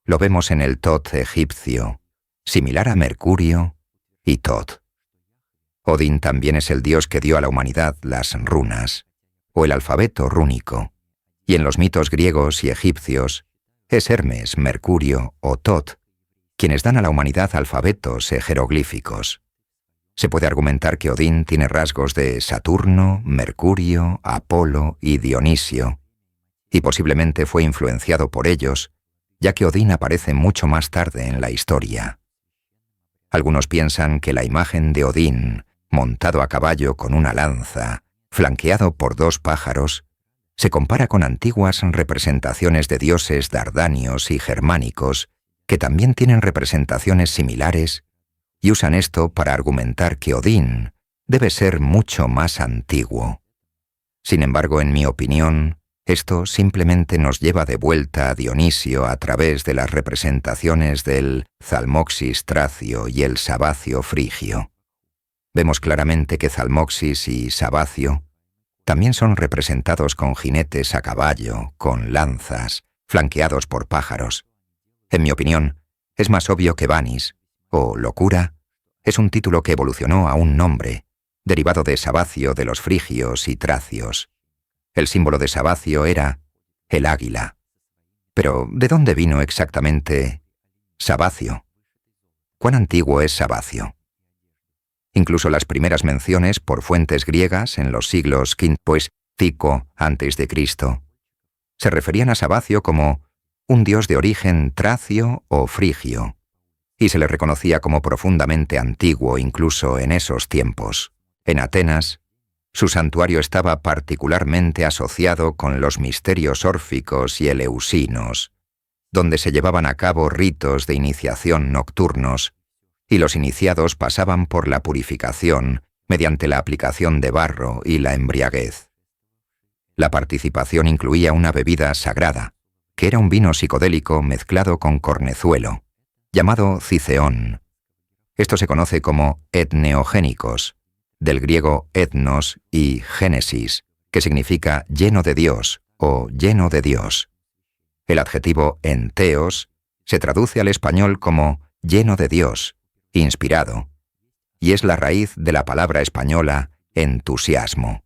Lo vemos en el Thoth egipcio, similar a Mercurio y Thoth. Odín también es el dios que dio a la humanidad las runas, o el alfabeto rúnico, y en los mitos griegos y egipcios es Hermes, Mercurio o Thoth quienes dan a la humanidad alfabetos jeroglíficos. Se puede argumentar que Odín tiene rasgos de Saturno, Mercurio, Apolo y Dionisio, y posiblemente fue influenciado por ellos, ya que Odín aparece mucho más tarde en la historia. Algunos piensan que la imagen de Odín, montado a caballo con una lanza, flanqueado por 2 pájaros, se compara con antiguas representaciones de dioses dardanios y germánicos que también tienen representaciones similares y usan esto para argumentar que Odín debe ser mucho más antiguo. Sin embargo, en mi opinión, esto simplemente nos lleva de vuelta a Dionisio a través de las representaciones del Zalmoxis tracio y el Sabacio frigio. Vemos claramente que Zalmoxis y Sabacio también son representados con jinetes a caballo, con lanzas, flanqueados por pájaros. En mi opinión, es más obvio que Vanis, o locura, es un título que evolucionó a un nombre, derivado de Sabacio de los frigios y tracios. El símbolo de Sabacio era el águila, Pero, ¿de dónde vino exactamente Sabacio? ¿Cuán antiguo es Sabacio? Incluso las primeras menciones por fuentes griegas en los siglos V, pues Cico a.C., se referían a Sabacio como un dios de origen tracio o frigio, y se le reconocía como profundamente antiguo incluso en esos tiempos. En Atenas, su santuario estaba particularmente asociado con los misterios órficos y eleusinos, donde se llevaban a cabo ritos de iniciación nocturnos, y los iniciados pasaban por la purificación mediante la aplicación de barro y la embriaguez. La participación incluía una bebida sagrada, que era un vino psicodélico mezclado con cornezuelo, llamado ciceón. Esto se conoce como etneogénicos, del griego etnos y génesis, que significa lleno de Dios o lleno de Dios. El adjetivo enteos se traduce al español como lleno de Dios, inspirado, y es la raíz de la palabra española entusiasmo.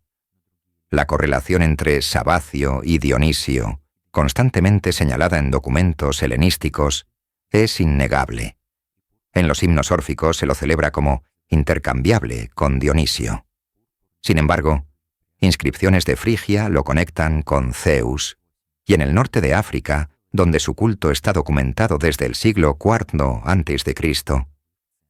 La correlación entre Sabacio y Dionisio, constantemente señalada en documentos helenísticos, es innegable. En los himnos órficos se lo celebra como intercambiable con Dionisio. Sin embargo, inscripciones de Frigia lo conectan con Zeus, y en el norte de África, donde su culto está documentado desde el siglo IV a.C.,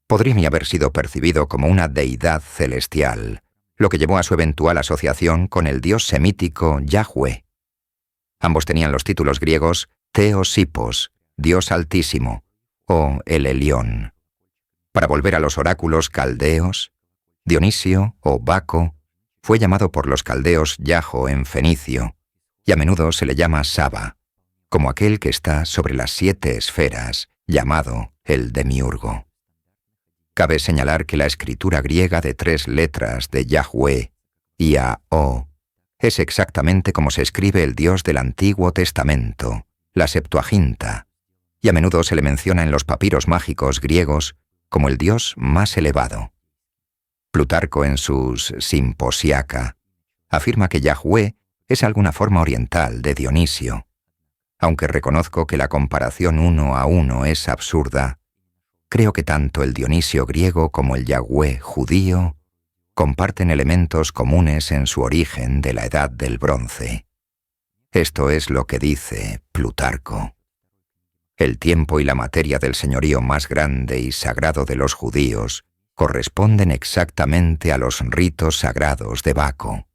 podría haber sido percibido como una deidad celestial, lo que llevó a su eventual asociación con el dios semítico Yahweh. Ambos tenían los títulos griegos Theosipos, Dios Altísimo, o el Elión. Para volver a los oráculos caldeos, Dionisio, o Baco, fue llamado por los caldeos Yaho en fenicio, y a menudo se le llama Saba, como aquel que está sobre las 7 esferas, llamado el Demiurgo. Cabe señalar que la escritura griega de 3 letras de Yahweh, Ia-O, es exactamente como se escribe el Dios del Antiguo Testamento, la Septuaginta, y a menudo se le menciona en los papiros mágicos griegos como el Dios más elevado. Plutarco en sus Symposiaca afirma que Yahweh es alguna forma oriental de Dionisio. Aunque reconozco que la comparación 1 a 1 es absurda, creo que tanto el Dionisio griego como el Yahweh judío comparten elementos comunes en su origen de la Edad del Bronce. Esto es lo que dice Plutarco. El tiempo y la materia del señorío más grande y sagrado de los judíos corresponden exactamente a los ritos sagrados de Baco,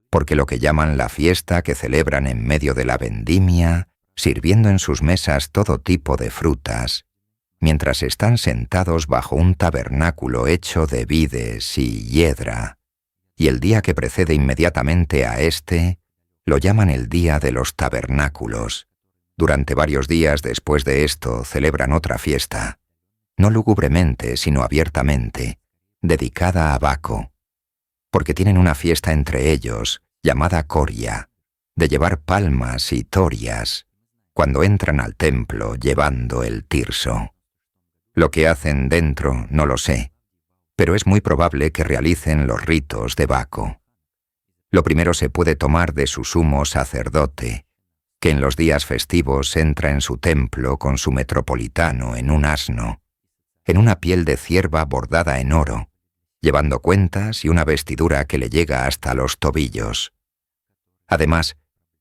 porque lo que llaman la fiesta que celebran en medio de la vendimia, sirviendo en sus mesas todo tipo de frutas, mientras están sentados bajo un tabernáculo hecho de vides y hiedra, y el día que precede inmediatamente a este, lo llaman el Día de los Tabernáculos. Durante varios días después de esto celebran otra fiesta, no lúgubremente sino abiertamente, dedicada a Baco, porque tienen una fiesta entre ellos, llamada Coria, de llevar palmas y torias, cuando entran al templo llevando el tirso. Lo que hacen dentro no lo sé, pero es muy probable que realicen los ritos de Baco. Lo primero se puede tomar de su sumo sacerdote, que en los días festivos entra en su templo con su metropolitano en un asno, en una piel de cierva bordada en oro, llevando cuentas y una vestidura que le llega hasta los tobillos. Además,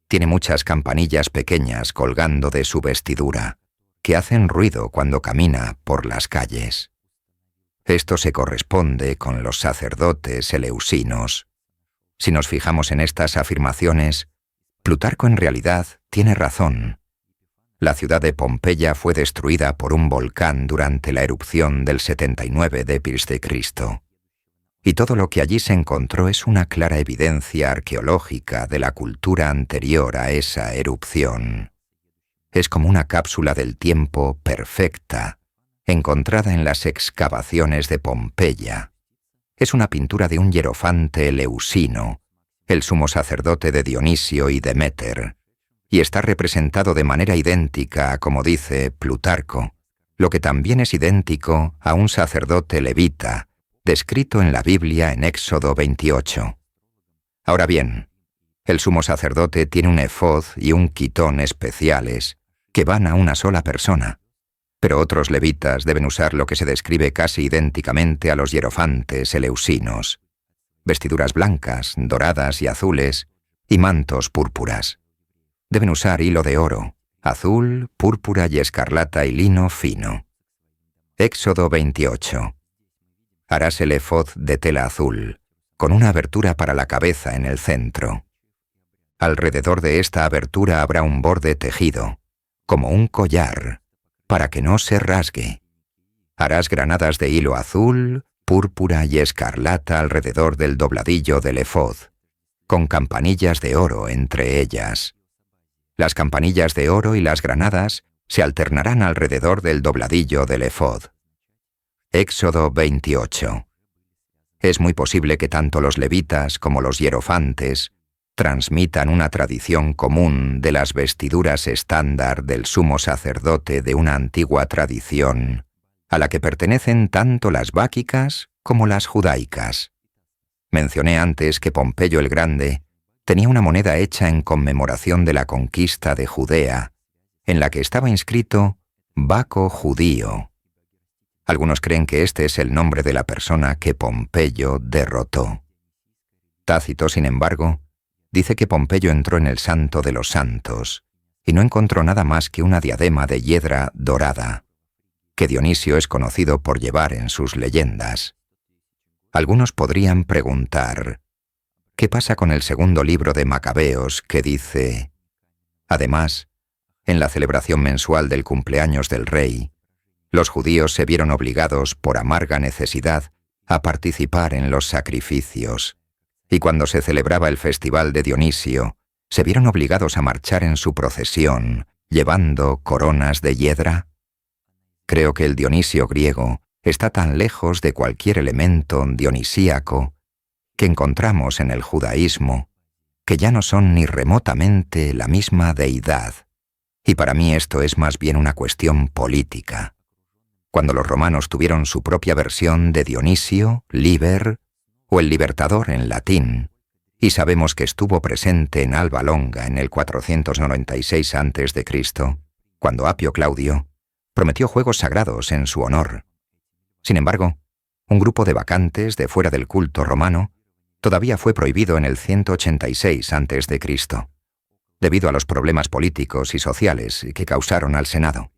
tiene muchas campanillas pequeñas colgando de su vestidura, que hacen ruido cuando camina por las calles. Esto se corresponde con los sacerdotes eleusinos. Si nos fijamos en estas afirmaciones, Plutarco en realidad tiene razón. La ciudad de Pompeya fue destruida por un volcán durante la erupción del 79 d.C., y todo lo que allí se encontró es una clara evidencia arqueológica de la cultura anterior a esa erupción. Es como una cápsula del tiempo perfecta, encontrada en las excavaciones de Pompeya. Es una pintura de un hierofante eleusino, el sumo sacerdote de Dionisio y Deméter, y está representado de manera idéntica a como dice Plutarco, lo que también es idéntico a un sacerdote levita, descrito en la Biblia en Éxodo 28. Ahora bien, El sumo sacerdote tiene un efod y un quitón especiales que van a una sola persona, pero otros levitas deben usar lo que se describe casi idénticamente a los hierofantes eleusinos: vestiduras blancas, doradas y azules, y mantos púrpuras. Deben usar hilo de oro, azul, púrpura y escarlata y lino fino. Éxodo 28. Harás el efod de tela azul, con una abertura para la cabeza en el centro. Alrededor de esta abertura habrá un borde tejido, como un collar, para que no se rasgue. Harás granadas de hilo azul, púrpura y escarlata alrededor del dobladillo del efod, con campanillas de oro entre ellas. Las campanillas de oro y las granadas se alternarán alrededor del dobladillo del efod. Éxodo 28. Es muy posible que tanto los levitas como los hierofantes transmitan una tradición común de las vestiduras estándar del sumo sacerdote de una antigua tradición, a la que pertenecen tanto las báquicas como las judaicas. Mencioné antes que Pompeyo el Grande tenía una moneda hecha en conmemoración de la conquista de Judea, en la que estaba inscrito Baco judío. Algunos creen que este es el nombre de la persona que Pompeyo derrotó. Tácito, sin embargo, dice que Pompeyo entró en el Santo de los Santos y no encontró nada más que una diadema de hiedra dorada, que Dionisio es conocido por llevar en sus leyendas. Algunos podrían preguntar, ¿qué pasa con el segundo libro de Macabeos que dice: además, en la celebración mensual del cumpleaños del rey, los judíos se vieron obligados por amarga necesidad a participar en los sacrificios, y cuando se celebraba el festival de Dionisio, se vieron obligados a marchar en su procesión, llevando coronas de hiedra? Creo que el Dionisio griego está tan lejos de cualquier elemento dionisíaco que encontramos en el judaísmo, que ya no son ni remotamente la misma deidad, y para mí esto es más bien una cuestión política. Cuando los romanos tuvieron su propia versión de Dionisio, Liber, o el Libertador en latín, y sabemos que estuvo presente en Alba Longa en el 496 a.C., cuando Apio Claudio prometió juegos sagrados en su honor. Sin embargo, un grupo de vacantes de fuera del culto romano todavía fue prohibido en el 186 a.C., debido a los problemas políticos y sociales que causaron al Senado.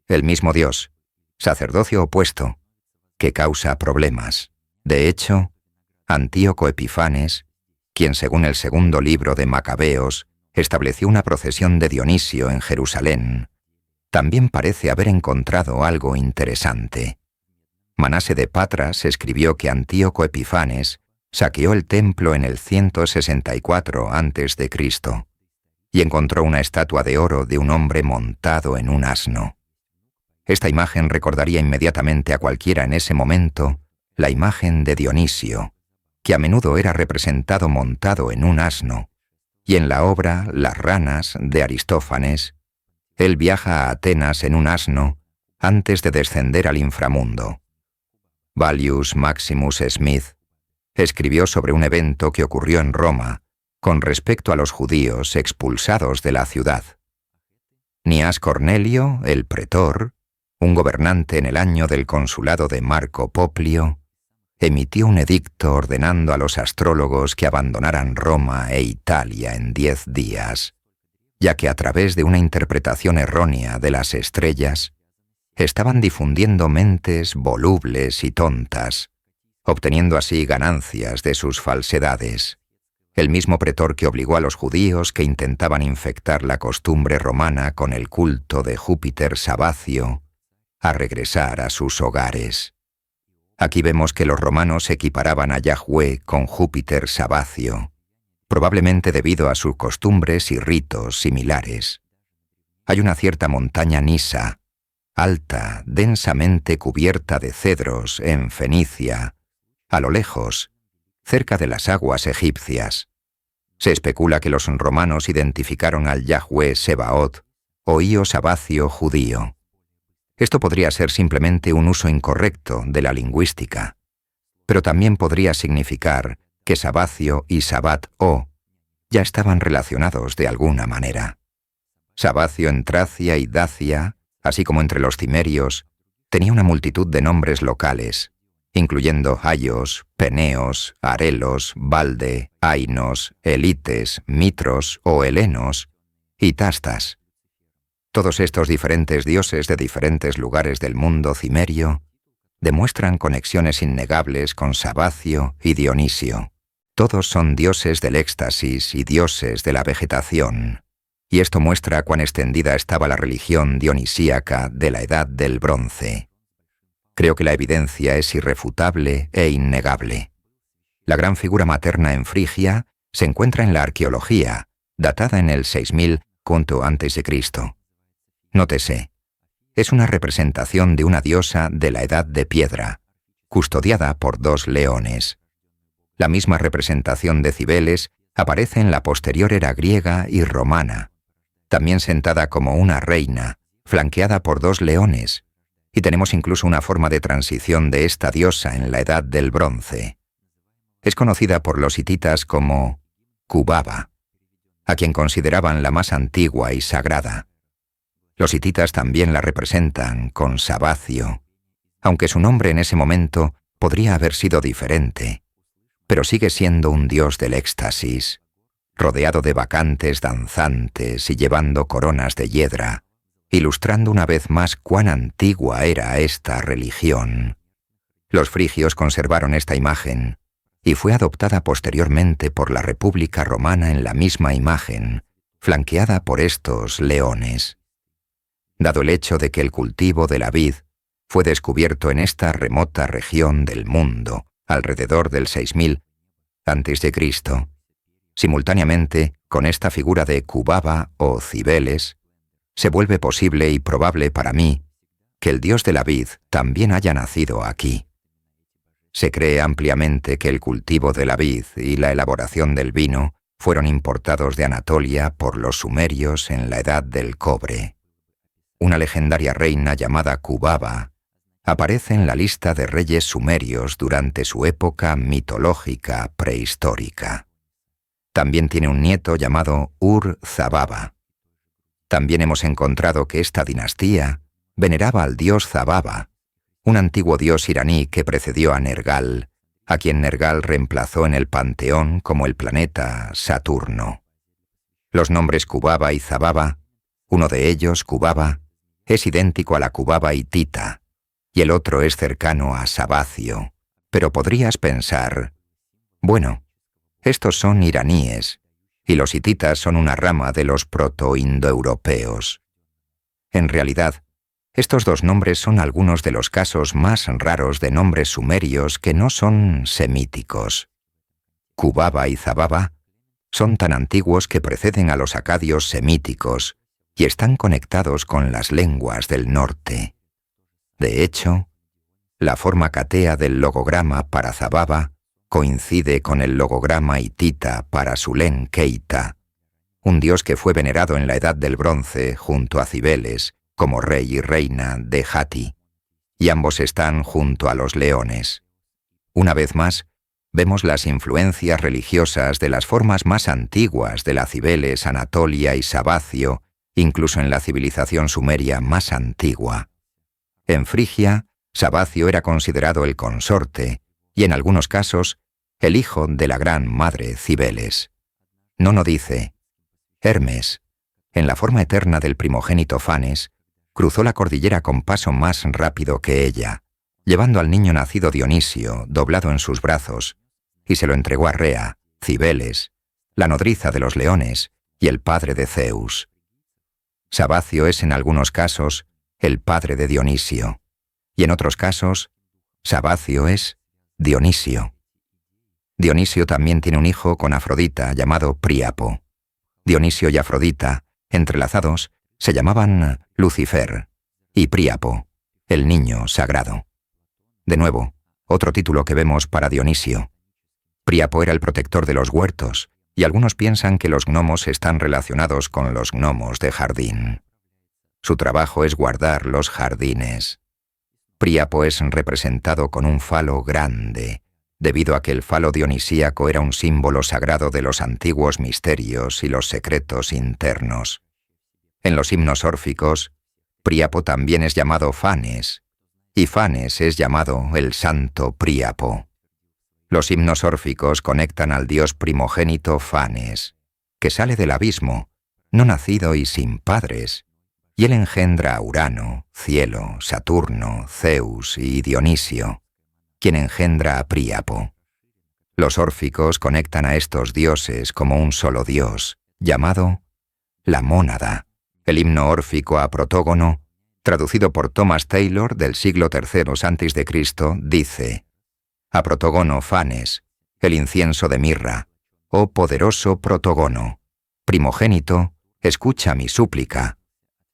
El mismo Dios, sacerdocio opuesto, que causa problemas. De hecho, Antíoco Epifanes, quien según el segundo libro de Macabeos estableció una procesión de Dionisio en Jerusalén, también parece haber encontrado algo interesante. Manase de Patras escribió que Antíoco Epifanes saqueó el templo en el 164 a.C. y encontró una estatua de oro de un hombre montado en un asno. Esta imagen recordaría inmediatamente a cualquiera en ese momento la imagen de Dionisio, que a menudo era representado montado en un asno, y en la obra Las ranas de Aristófanes, él viaja a Atenas en un asno antes de descender al inframundo. Vallius Maximus Smith escribió sobre un evento que ocurrió en Roma con respecto a los judíos expulsados de la ciudad. Gnias Cornelio, el pretor, un gobernante en el año del consulado de Marco Poplio, emitió un edicto ordenando a los astrólogos que abandonaran Roma e Italia en 10 días, ya que a través de una interpretación errónea de las estrellas, estaban difundiendo mentes volubles y tontas, obteniendo así ganancias de sus falsedades. El mismo pretor que obligó a los judíos que intentaban infectar la costumbre romana con el culto de Júpiter Sabacio a regresar a sus hogares. Aquí vemos que los romanos equiparaban a Yahweh con Júpiter Sabacio, probablemente debido a sus costumbres y ritos similares. Hay una cierta montaña Nisa, alta, densamente cubierta de cedros en Fenicia, a lo lejos, cerca de las aguas egipcias. Se especula que los romanos identificaron al Yahweh Sebaot o Io Sabacio judío. Esto podría ser simplemente un uso incorrecto de la lingüística, pero también podría significar que Sabacio y Sabat-O ya estaban relacionados de alguna manera. Sabacio en Tracia y Dacia, así como entre los cimerios, tenía una multitud de nombres locales, incluyendo Aios, Peneos, Arelos, Balde, Ainos, Elites, Mitros o Helenos y Tastas. Todos estos diferentes dioses de diferentes lugares del mundo cimerio demuestran conexiones innegables con Sabacio y Dionisio. Todos son dioses del éxtasis y dioses de la vegetación, y esto muestra cuán extendida estaba la religión dionisíaca de la Edad del Bronce. Creo que la evidencia es irrefutable e innegable. La gran figura materna en Frigia se encuentra en la arqueología, datada en el 6000 a.C. Nótese, es una representación de una diosa de la Edad de Piedra, custodiada por 2 leones. La misma representación de Cibeles aparece en la posterior era griega y romana, también sentada como una reina, flanqueada por 2 leones, y tenemos incluso una forma de transición de esta diosa en la Edad del Bronce. Es conocida por los hititas como Kubaba, a quien consideraban la más antigua y sagrada. Los hititas también la representan con Sabacio, aunque su nombre en ese momento podría haber sido diferente, pero sigue siendo un dios del éxtasis, rodeado de bacantes danzantes y llevando coronas de hiedra, ilustrando una vez más cuán antigua era esta religión. Los frigios conservaron esta imagen, y fue adoptada posteriormente por la República Romana en la misma imagen, flanqueada por estos leones. Dado el hecho de que el cultivo de la vid fue descubierto en esta remota región del mundo, alrededor del 6000 a.C., simultáneamente con esta figura de Kubaba o Cibeles, se vuelve posible y probable para mí que el dios de la vid también haya nacido aquí. Se cree ampliamente que el cultivo de la vid y la elaboración del vino fueron importados de Anatolia por los sumerios en la Edad del Cobre. Una legendaria reina llamada Kubaba aparece en la lista de reyes sumerios durante su época mitológica prehistórica. También tiene un nieto llamado Ur-Zababa. También hemos encontrado que esta dinastía veneraba al dios Zababa, un antiguo dios iraní que precedió a Nergal, a quien Nergal reemplazó en el panteón como el planeta Saturno. Los nombres Kubaba y Zababa, uno de ellos, Kubaba, es idéntico a la Kubaba hitita, y el otro es cercano a Sabacio, pero podrías pensar, bueno, estos son iraníes, y los hititas son una rama de los proto-indoeuropeos. En realidad, estos 2 nombres son algunos de los casos más raros de nombres sumerios que no son semíticos. Kubaba y Zababa son tan antiguos que preceden a los acadios semíticos y están conectados con las lenguas del norte. De hecho, la forma catea del logograma para Zababa coincide con el logograma hitita para Sulen Keita, un dios que fue venerado en la Edad del Bronce junto a Cibeles como rey y reina de Hatti, y ambos están junto a los leones. Una vez más, vemos las influencias religiosas de las formas más antiguas de la Cibeles, Anatolia y Sabacio, incluso en la civilización sumeria más antigua. En Frigia, Sabacio era considerado el consorte, y en algunos casos, el hijo de la gran madre Cibeles. Nono dice, Hermes, en la forma eterna del primogénito Fanes, cruzó la cordillera con paso más rápido que ella, llevando al niño nacido Dionisio doblado en sus brazos, y se lo entregó a Rea, Cibeles, la nodriza de los leones y el padre de Zeus. Sabacio es en algunos casos el padre de Dionisio, y en otros casos, Sabacio es Dionisio. Dionisio también tiene un hijo con Afrodita llamado Príapo. Dionisio y Afrodita, entrelazados, se llamaban Lucifer, y Príapo, el niño sagrado. De nuevo, otro título que vemos para Dionisio. Príapo era el protector de los huertos, y algunos piensan que los gnomos están relacionados con los gnomos de jardín. Su trabajo es guardar los jardines. Príapo es representado con un falo grande, debido a que el falo dionisíaco era un símbolo sagrado de los antiguos misterios y los secretos internos. En los himnos órficos, Príapo también es llamado Fanes, y Fanes es llamado el Santo Príapo. Los himnos órficos conectan al dios primogénito Fanes, que sale del abismo, no nacido y sin padres, y él engendra a Urano, Cielo, Saturno, Zeus y Dionisio, quien engendra a Príapo. Los órficos conectan a estos dioses como un solo dios, llamado la mónada. El himno órfico a Protógono, traducido por Thomas Taylor del siglo III a.C., dice: a Protógono Fanes, el incienso de mirra, oh poderoso Protógono, primogénito, escucha mi súplica.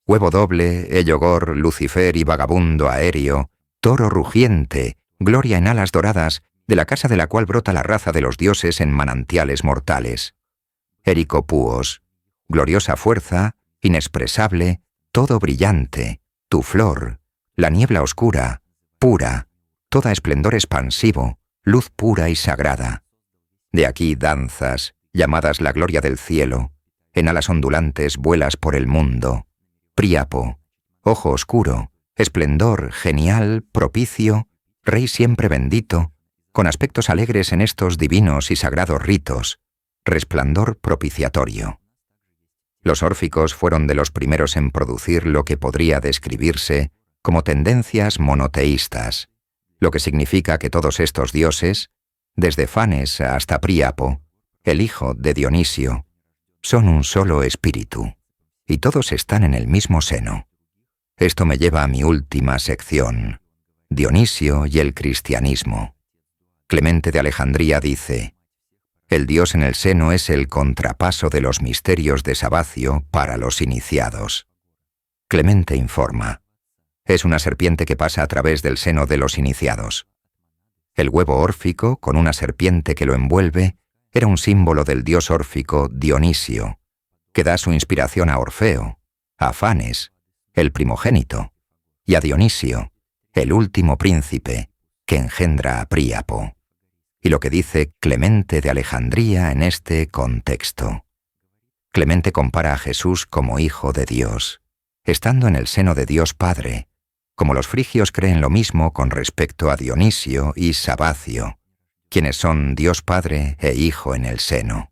Huevo doble, Ellogor, Lucifer y vagabundo aéreo, toro rugiente, gloria en alas doradas, de la casa de la cual brota la raza de los dioses en manantiales mortales. Érico Púos, gloriosa fuerza, inexpresable, todo brillante, tu flor, la niebla oscura, pura, toda esplendor expansivo, luz pura y sagrada. De aquí danzas, llamadas la gloria del cielo, en alas ondulantes vuelas por el mundo. Príapo, ojo oscuro, esplendor genial, propicio, rey siempre bendito, con aspectos alegres en estos divinos y sagrados ritos, resplandor propiciatorio. Los órficos fueron de los primeros en producir lo que podría describirse como tendencias monoteístas, lo que significa que todos estos dioses, desde Fanes hasta Príapo, el hijo de Dionisio, son un solo espíritu, y todos están en el mismo seno. Esto me lleva a mi última sección, Dionisio y el cristianismo. Clemente de Alejandría dice: el Dios en el seno es el contrapaso de los misterios de Sabacio para los iniciados. Clemente informa: es una serpiente que pasa a través del seno de los iniciados. El huevo órfico, con una serpiente que lo envuelve, era un símbolo del dios órfico Dionisio, que da su inspiración a Orfeo, a Fanes, el primogénito, y a Dionisio, el último príncipe, que engendra a Príapo. Y lo que dice Clemente de Alejandría en este contexto. Clemente compara a Jesús como hijo de Dios, estando en el seno de Dios Padre, como los frigios creen lo mismo con respecto a Dionisio y Sabacio, quienes son Dios Padre e Hijo en el seno.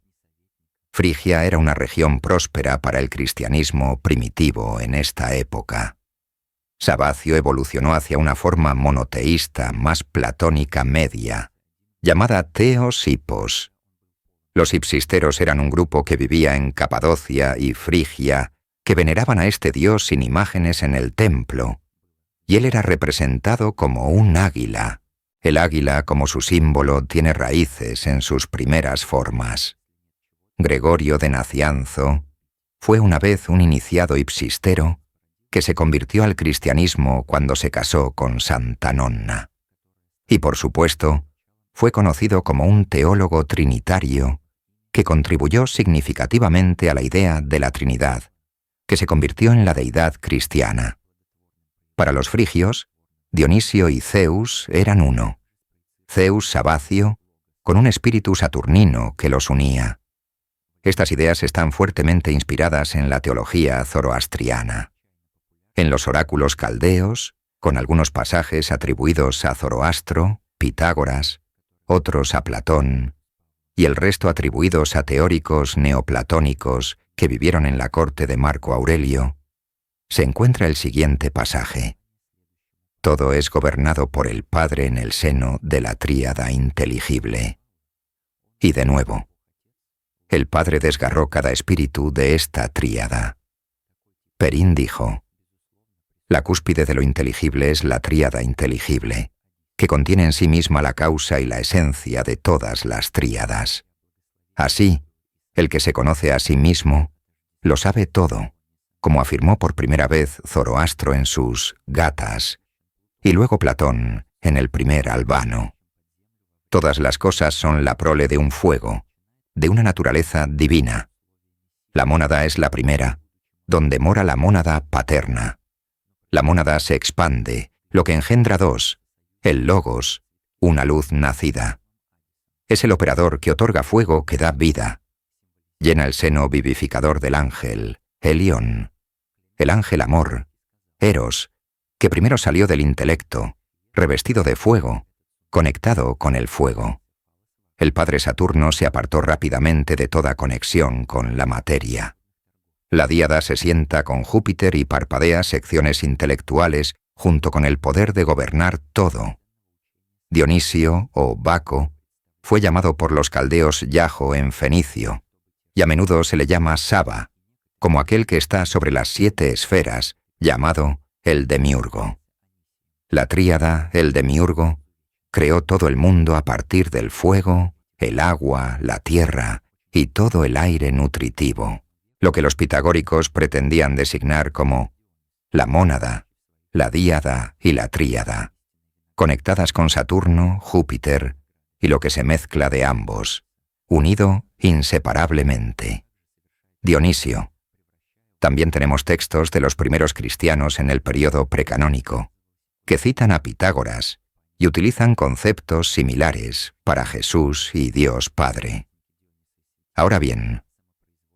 Frigia era una región próspera para el cristianismo primitivo en esta época. Sabacio evolucionó hacia una forma monoteísta más platónica media, llamada Theos Hippos. Los hipsisteros eran un grupo que vivía en Capadocia y Frigia, que veneraban a este dios sin imágenes en el templo, y él era representado como un águila. El águila, como su símbolo, tiene raíces en sus primeras formas. Gregorio de Nacianzo fue una vez un iniciado hipsistero que se convirtió al cristianismo cuando se casó con Santa Nonna. Y por supuesto, fue conocido como un teólogo trinitario que contribuyó significativamente a la idea de la Trinidad, que se convirtió en la deidad cristiana. Para los frigios, Dionisio y Zeus eran uno. Zeus Sabacio, con un espíritu saturnino que los unía. Estas ideas están fuertemente inspiradas en la teología zoroastriana. En los oráculos caldeos, con algunos pasajes atribuidos a Zoroastro, Pitágoras, otros a Platón, y el resto atribuidos a teóricos neoplatónicos que vivieron en la corte de Marco Aurelio, se encuentra el siguiente pasaje. Todo es gobernado por el Padre en el seno de la tríada inteligible. Y de nuevo, el Padre desgarró cada espíritu de esta tríada. Perín dijo: la cúspide de lo inteligible es la tríada inteligible, que contiene en sí misma la causa y la esencia de todas las tríadas. Así, el que se conoce a sí mismo, lo sabe todo, como afirmó por primera vez Zoroastro en sus Gatas, y luego Platón en el primer Albano. Todas las cosas son la prole de un fuego, de una naturaleza divina. La mónada es la primera, donde mora la mónada paterna. La mónada se expande, lo que engendra dos, el logos, una luz nacida. Es el operador que otorga fuego que da vida. Llena el seno vivificador del ángel, Helión, el ángel amor, Eros, que primero salió del intelecto, revestido de fuego, conectado con el fuego. El padre Saturno se apartó rápidamente de toda conexión con la materia. La díada se sienta con Júpiter y parpadea secciones intelectuales junto con el poder de gobernar todo. Dionisio, o Baco, fue llamado por los caldeos Yajo en fenicio, y a menudo se le llama Saba, como aquel que está sobre las 7 esferas, llamado el Demiurgo. La tríada, el Demiurgo, creó todo el mundo a partir del fuego, el agua, la tierra y todo el aire nutritivo, lo que los pitagóricos pretendían designar como la mónada, la díada y la tríada, conectadas con Saturno, Júpiter y lo que se mezcla de ambos, unido inseparablemente. Dionisio. También tenemos textos de los primeros cristianos en el período precanónico, que citan a Pitágoras y utilizan conceptos similares para Jesús y Dios Padre. Ahora bien,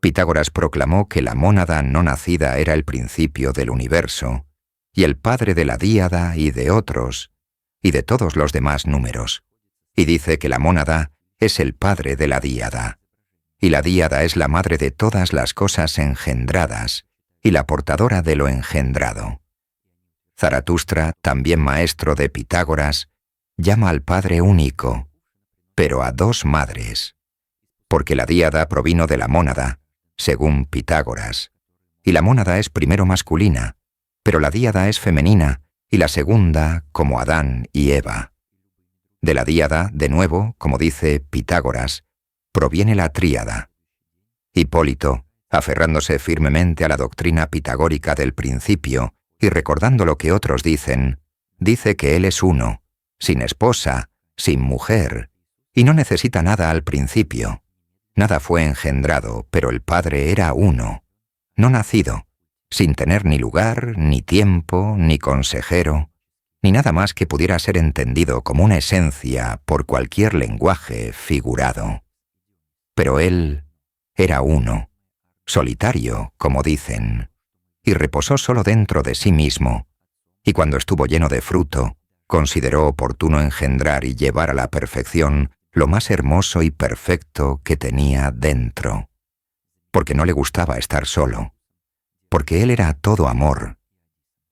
Pitágoras proclamó que la mónada no nacida era el principio del universo y el padre de la díada y de otros, y de todos los demás números, y dice que la mónada es el padre de la díada, y la díada es la madre de todas las cosas engendradas y la portadora de lo engendrado. Zaratustra, también maestro de Pitágoras, llama al Padre único, pero a 2 madres, porque la díada provino de la mónada, según Pitágoras, y la mónada es primero masculina, pero la díada es femenina, y la segunda como Adán y Eva. De la díada, de nuevo, como dice Pitágoras, proviene la tríada. Hipólito, aferrándose firmemente a la doctrina pitagórica del principio y recordando lo que otros dicen, dice que él es uno, sin esposa, sin mujer, y no necesita nada al principio. Nada fue engendrado, pero el Padre era uno, no nacido, sin tener ni lugar, ni tiempo, ni consejero, ni nada más que pudiera ser entendido como una esencia por cualquier lenguaje figurado. Pero él era uno, solitario, como dicen, y reposó solo dentro de sí mismo, y cuando estuvo lleno de fruto, consideró oportuno engendrar y llevar a la perfección lo más hermoso y perfecto que tenía dentro, porque no le gustaba estar solo, porque él era todo amor,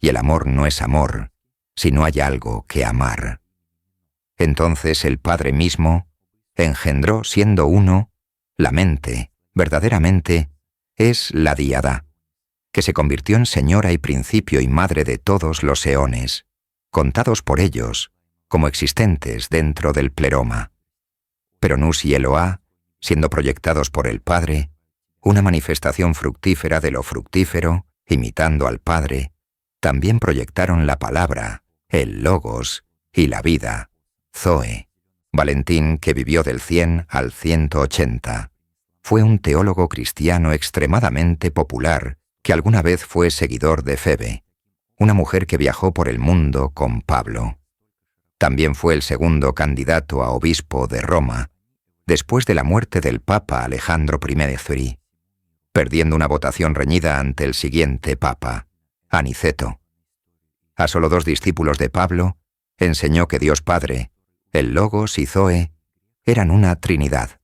y el amor no es amor, si no hay algo que amar. Entonces el Padre mismo engendró siendo uno, la mente, verdaderamente, es la díada, que se convirtió en señora y principio y madre de todos los eones, contados por ellos como existentes dentro del pleroma. Pero Nus y Eloá, siendo proyectados por el Padre, una manifestación fructífera de lo fructífero, imitando al Padre, también proyectaron la palabra, el Logos y la vida, Zoe. Valentín, que vivió del 100 al 180, fue un teólogo cristiano extremadamente popular que alguna vez fue seguidor de Febe, una mujer que viajó por el mundo con Pablo. También fue el segundo candidato a obispo de Roma, después de la muerte del Papa Alejandro I de Thury, perdiendo una votación reñida ante el siguiente Papa, Aniceto. A solo 2 discípulos de Pablo, enseñó que Dios Padre, el Logos y Zoe, eran una trinidad.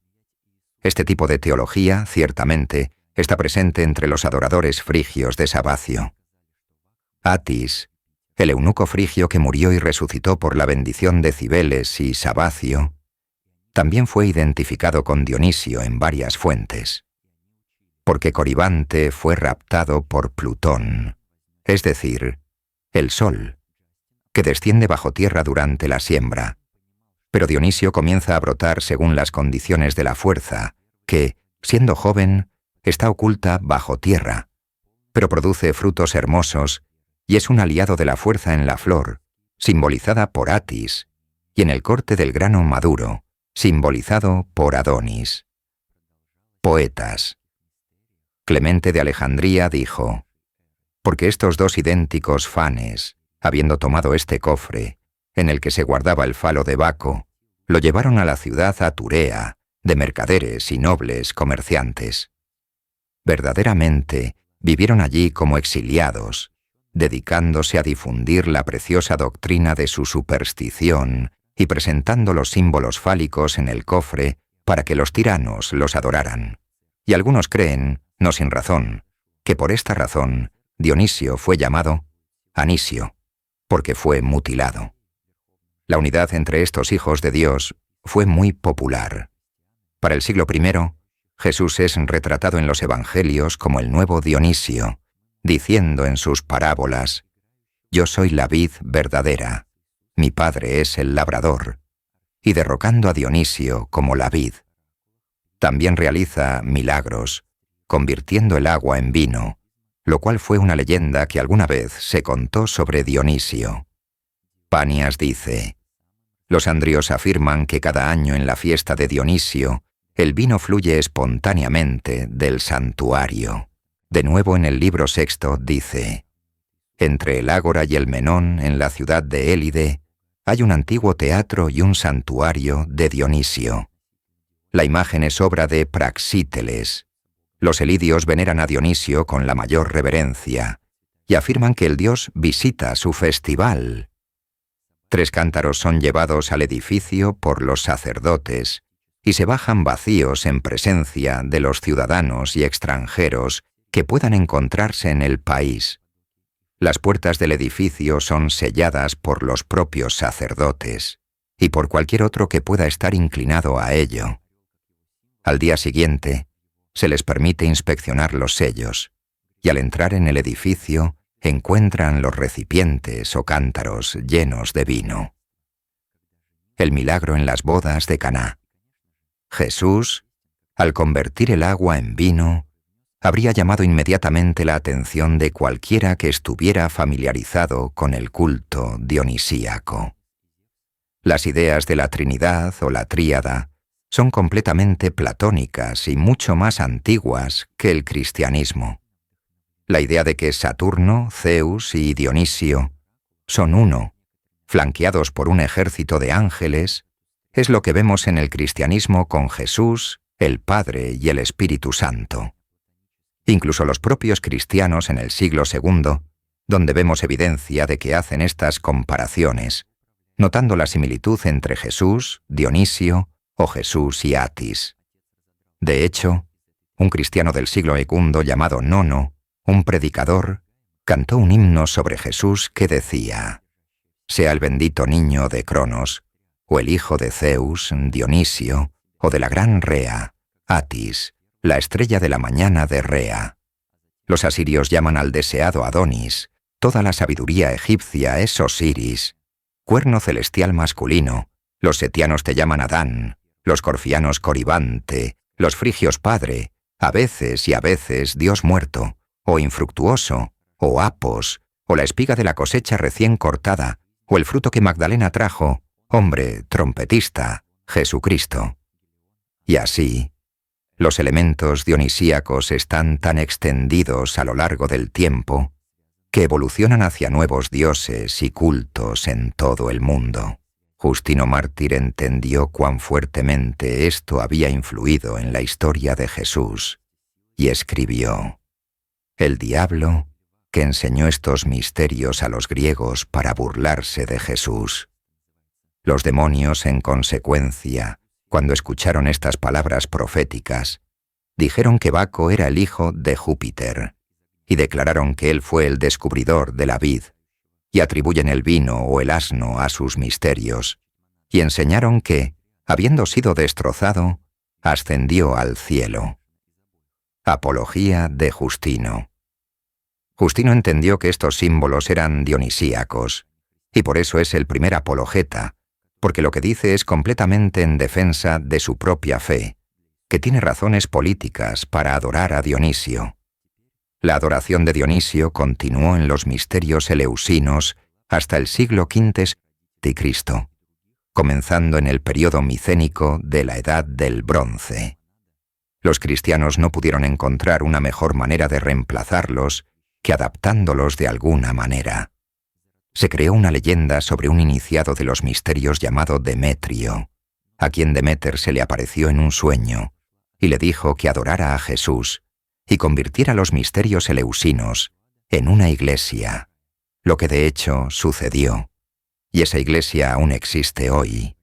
Este tipo de teología, ciertamente, está presente entre los adoradores frigios de Sabacio. Atis, el eunuco frigio que murió y resucitó por la bendición de Cibeles y Sabacio, también fue identificado con Dionisio en varias fuentes, porque Coribante fue raptado por Plutón, es decir, el Sol, que desciende bajo tierra durante la siembra, pero Dionisio comienza a brotar según las condiciones de la fuerza, que, siendo joven, está oculta bajo tierra, pero produce frutos hermosos y es un aliado de la fuerza en la flor, simbolizada por Atis, y en el corte del grano maduro, simbolizado por Adonis. Poetas. Clemente de Alejandría dijo: porque estos 2 idénticos fanes, habiendo tomado este cofre, en el que se guardaba el falo de Baco, lo llevaron a la ciudad aturea de mercaderes y nobles comerciantes. Verdaderamente vivieron allí como exiliados, dedicándose a difundir la preciosa doctrina de su superstición y presentando los símbolos fálicos en el cofre para que los tiranos los adoraran. Y algunos creen, no sin razón, que por esta razón Dionisio fue llamado Anisio, porque fue mutilado. La unidad entre estos hijos de Dios fue muy popular. Para el siglo I, Jesús es retratado en los evangelios como el nuevo Dionisio, diciendo en sus parábolas: «Yo soy la vid verdadera, mi padre es el labrador», y derrocando a Dionisio como la vid. También realiza milagros, convirtiendo el agua en vino, lo cual fue una leyenda que alguna vez se contó sobre Dionisio. Panias dice: «Los andrios afirman que cada año en la fiesta de Dionisio el vino fluye espontáneamente del santuario». De nuevo en el libro sexto dice: «Entre el ágora y el Menón, en la ciudad de Élide, hay un antiguo teatro y un santuario de Dionisio. La imagen es obra de Praxíteles. Los elidios veneran a Dionisio con la mayor reverencia y afirman que el dios visita su festival. 3 cántaros son llevados al edificio por los sacerdotes y se bajan vacíos en presencia de los ciudadanos y extranjeros que puedan encontrarse en el país. Las puertas del edificio son selladas por los propios sacerdotes y por cualquier otro que pueda estar inclinado a ello. Al día siguiente, se les permite inspeccionar los sellos, y al entrar en el edificio encuentran los recipientes o cántaros llenos de vino». El milagro en las bodas de Caná. Jesús, al convertir el agua en vino, habría llamado inmediatamente la atención de cualquiera que estuviera familiarizado con el culto dionisíaco. Las ideas de la Trinidad o la Tríada son completamente platónicas y mucho más antiguas que el cristianismo. La idea de que Saturno, Zeus y Dionisio son uno, flanqueados por un ejército de ángeles, es lo que vemos en el cristianismo con Jesús, el Padre y el Espíritu Santo. Incluso los propios cristianos en el siglo II, donde vemos evidencia de que hacen estas comparaciones, notando la similitud entre Jesús, Dionisio o Jesús y Atis. De hecho, un cristiano del siglo II llamado Nono, un predicador, cantó un himno sobre Jesús que decía: «Sea el bendito niño de Cronos, o el hijo de Zeus, Dionisio, o de la gran Rea, Atis, la estrella de la mañana de Rea». Los asirios llaman al deseado Adonis, toda la sabiduría egipcia es Osiris, cuerno celestial masculino, los setianos te llaman Adán, los corfianos Coribante, los frigios Padre, a veces Dios muerto, o infructuoso, o Apos, o la espiga de la cosecha recién cortada, o el fruto que Magdalena trajo, hombre, trompetista, Jesucristo. Y así, los elementos dionisíacos están tan extendidos a lo largo del tiempo que evolucionan hacia nuevos dioses y cultos en todo el mundo. Justino Mártir entendió cuán fuertemente esto había influido en la historia de Jesús y escribió: «El diablo, que enseñó estos misterios a los griegos para burlarse de Jesús». Los demonios, en consecuencia, cuando escucharon estas palabras proféticas, dijeron que Baco era el hijo de Júpiter, y declararon que él fue el descubridor de la vid, y atribuyen el vino o el asno a sus misterios, y enseñaron que, habiendo sido destrozado, ascendió al cielo. Apología de Justino. Justino entendió que estos símbolos eran dionisíacos, y por eso es el primer apologeta, porque lo que dice es completamente en defensa de su propia fe, que tiene razones políticas para adorar a Dionisio. La adoración de Dionisio continuó en los misterios eleusinos hasta el siglo V de Cristo, comenzando en el período micénico de la Edad del Bronce. Los cristianos no pudieron encontrar una mejor manera de reemplazarlos que adaptándolos de alguna manera. Se creó una leyenda sobre un iniciado de los misterios llamado Demetrio, a quien Deméter se le apareció en un sueño y le dijo que adorara a Jesús y convirtiera los misterios eleusinos en una iglesia, lo que de hecho sucedió, y esa iglesia aún existe hoy.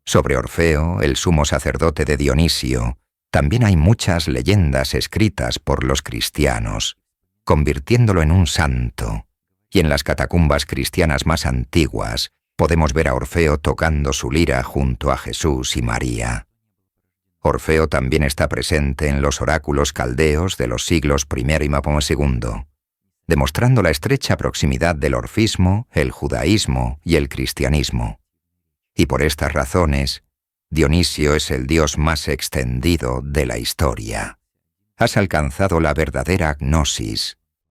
Sobre Orfeo, el sumo sacerdote de Dionisio, también hay muchas leyendas escritas por los cristianos, convirtiéndolo en un santo, y en las catacumbas cristianas más antiguas podemos ver a Orfeo tocando su lira junto a Jesús y María. Orfeo también está presente en los oráculos caldeos de los siglos I y II, demostrando la estrecha proximidad del orfismo, el judaísmo y el cristianismo. Y por estas razones, Dionisio es el dios más extendido de la historia. Has alcanzado la verdadera gnosis,